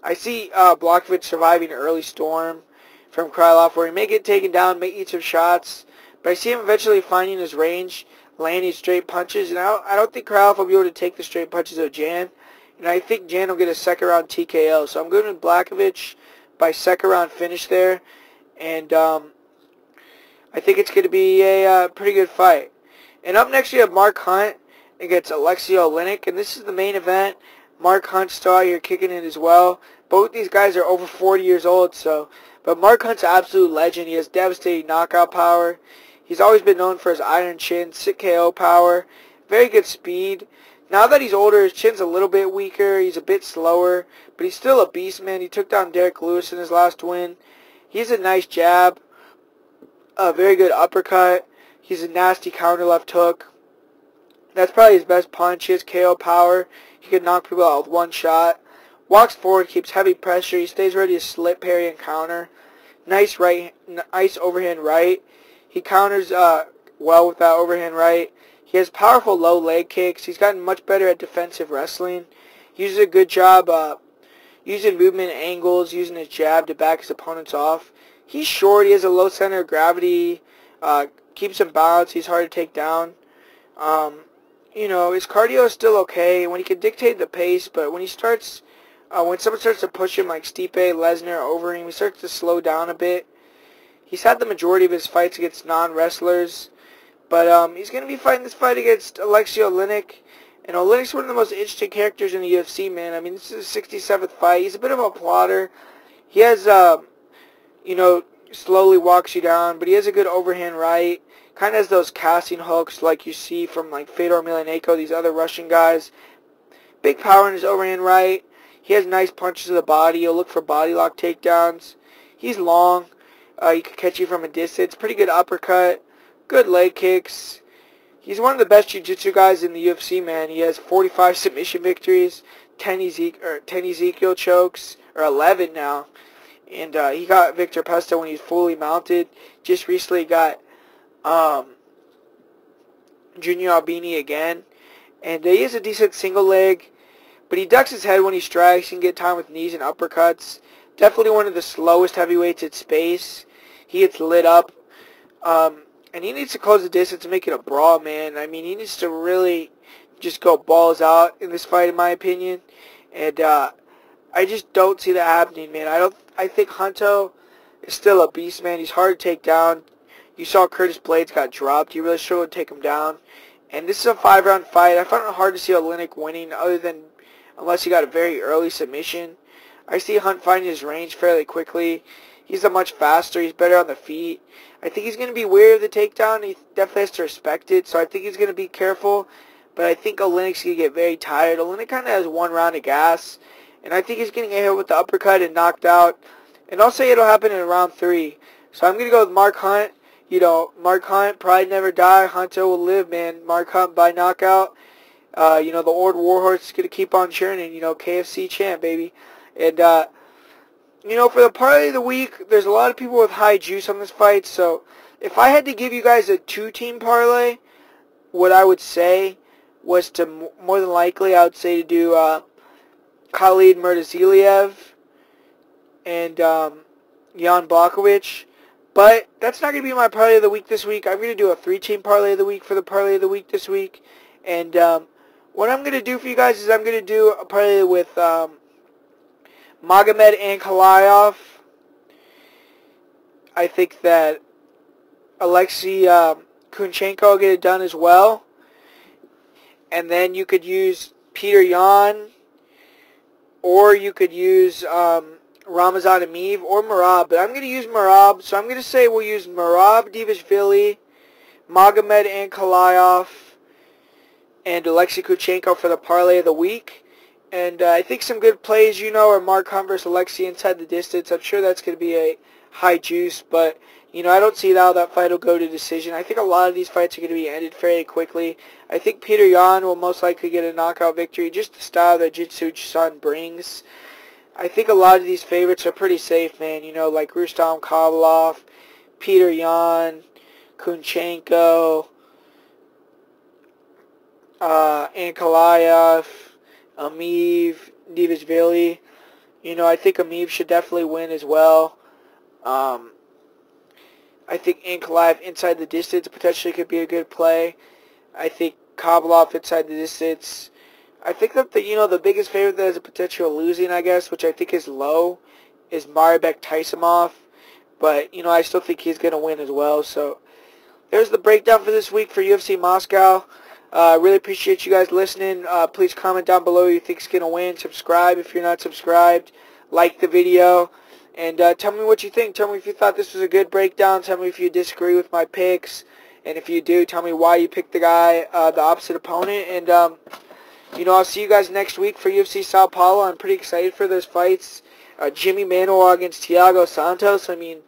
I see Blachowicz surviving an early storm from Khabilov, where he may get taken down, may eat some shots. But I see him eventually finding his range, landing straight punches. And I don't think Khabilov will be able to take the straight punches of Jan. And I think Jan will get a second round TKO. So I'm going with Blachowicz by second round finish there. And I think it's going to be a pretty good fight. And up next we have Mark Hunt against Alexey Oleinik. And this is the main event. Mark Hunt's still out here kicking it as well. Both these guys are over 40 years old. But Mark Hunt's an absolute legend. He has devastating knockout power. He's always been known for his iron chin, sick KO power, very good speed. Now that he's older, his chin's a little bit weaker. He's a bit slower, but he's still a beast, man. He took down Derek Lewis in his last win. He has a nice jab, a very good uppercut. He's a nasty counter left hook. That's probably his best punch. He has KO power. He can knock people out with 1 shot. Walks forward, keeps heavy pressure. He stays ready to slip, parry, and counter. Nice overhand right. He counters well with that overhand right. He has powerful low leg kicks. He's gotten much better at defensive wrestling. He uses a good job using movement angles, using his jab to back his opponents off. He's short. He has a low center of gravity. Keeps him balanced. He's hard to take down. His cardio is still okay when he can dictate the pace, but when someone starts to push him like Stipe, Lesnar, over him, he starts to slow down a bit. He's had the majority of his fights against non-wrestlers. But he's going to be fighting this fight against Alexey Oleinik. And Oleinik's one of the most interesting characters in the UFC, man. I mean, this is his 67th fight. He's a bit of a plotter. He has, slowly walks you down. But he has a good overhand right. Kind of has those casting hooks like you see from like Fedor Emelianenko, these other Russian guys. Big power in his overhand right. He has nice punches to the body. He'll look for body lock takedowns. He's long. He can catch you from a distance. Pretty good uppercut. Good leg kicks. He's one of the best jiu-jitsu guys in the UFC, man. He has 45 submission victories, 10 Ezekiel chokes, or 11 now. And he got Victor Pesta when he's fully mounted. Just recently got, Junior Albini again. And he is a decent single leg, but he ducks his head when he strikes. He can get time with knees and uppercuts. Definitely one of the slowest heavyweights at space. He gets lit up. And he needs to close the distance and make it a brawl, man. I mean, he needs to really just go balls out in this fight, in my opinion. And I just don't see that happening, man. I think Hunto is still a beast, man. He's hard to take down. You saw Curtis Blades got dropped. He really struggled to take him down. And this is a 5-round fight. I find it hard to see Oleinik winning, unless he got a very early submission. I see Hunt finding his range fairly quickly. He's much faster. He's better on the feet. I think he's going to be wary of the takedown. He definitely has to respect it, so I think he's going to be careful. But I think Oleinik's going to get very tired. Oleinik kind of has one round of gas, and I think he's going to get hit with the uppercut and knocked out. And I'll say it'll happen in round 3. So I'm going to go with Mark Hunt. You know, Mark Hunt, pride never die. Hunter will live, man. Mark Hunt by knockout. You know, the old warhorse is going to keep on churning. You know, KFC champ, baby. And, you know, for the parlay of the week, there's a lot of people with high juice on this fight. So if I had to give you guys a 2-team parlay, what I would say was to, more than likely, I would say to do Khalid Murtazaliev and Jan Blachowicz. But that's not going to be my parlay of the week this week. I'm going to do a 3-team parlay of the week for the parlay of the week this week. And what I'm going to do for you guys is I'm going to do a parlay with Magomed Ankalaev. I think that Alexey Kunchenko will get it done as well. And then you could use Peter Yan, or you could use Ramazan Emeev or Merab, but I'm going to use Merab, so I'm going to say we'll use Merab Dvalishvili, Magomed Ankalaev, and Alexey Kunchenko for the parlay of the week. And I think some good plays, you know, are Mark Hunt versus Alexey inside the distance. I'm sure that's going to be a high juice, but, you know, I don't see how that fight will go to decision. I think a lot of these fights are going to be ended fairly quickly. I think Peter Yan will most likely get a knockout victory, just the style that Jitsu Sun brings. I think a lot of these favorites are pretty safe, man. You know, like Rustam Khabilov, Peter Yan, Kunchenko, Ankalaev, Emeev, Dvalishvili. You know, I think Emeev should definitely win as well. I think Ankalaev inside the distance potentially could be a good play. I think Khabilov inside the distance. I think that the biggest favorite that has a potential losing, I guess, which I think is low, is Merab Taisumov. But, you know, I still think he's going to win as well. So there's the breakdown for this week for UFC Moscow. Really appreciate you guys listening. Please comment down below who you think is going to win. Subscribe if you're not subscribed. Like the video. And tell me what you think. Tell me if you thought this was a good breakdown. Tell me if you disagree with my picks. And if you do, tell me why you picked the guy, the opposite opponent. And, you know, I'll see you guys next week for UFC Sao Paulo. I'm pretty excited for those fights. Jimmy Manuel against Thiago Santos. I mean,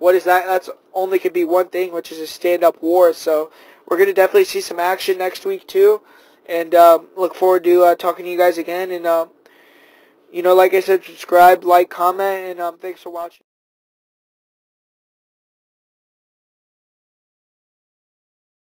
what is that? That's only could be one thing, which is a stand-up war. So we're going to definitely see some action next week, too. And look forward to talking to you guys again. And, you know, like I said, subscribe, like, comment, and thanks for watching.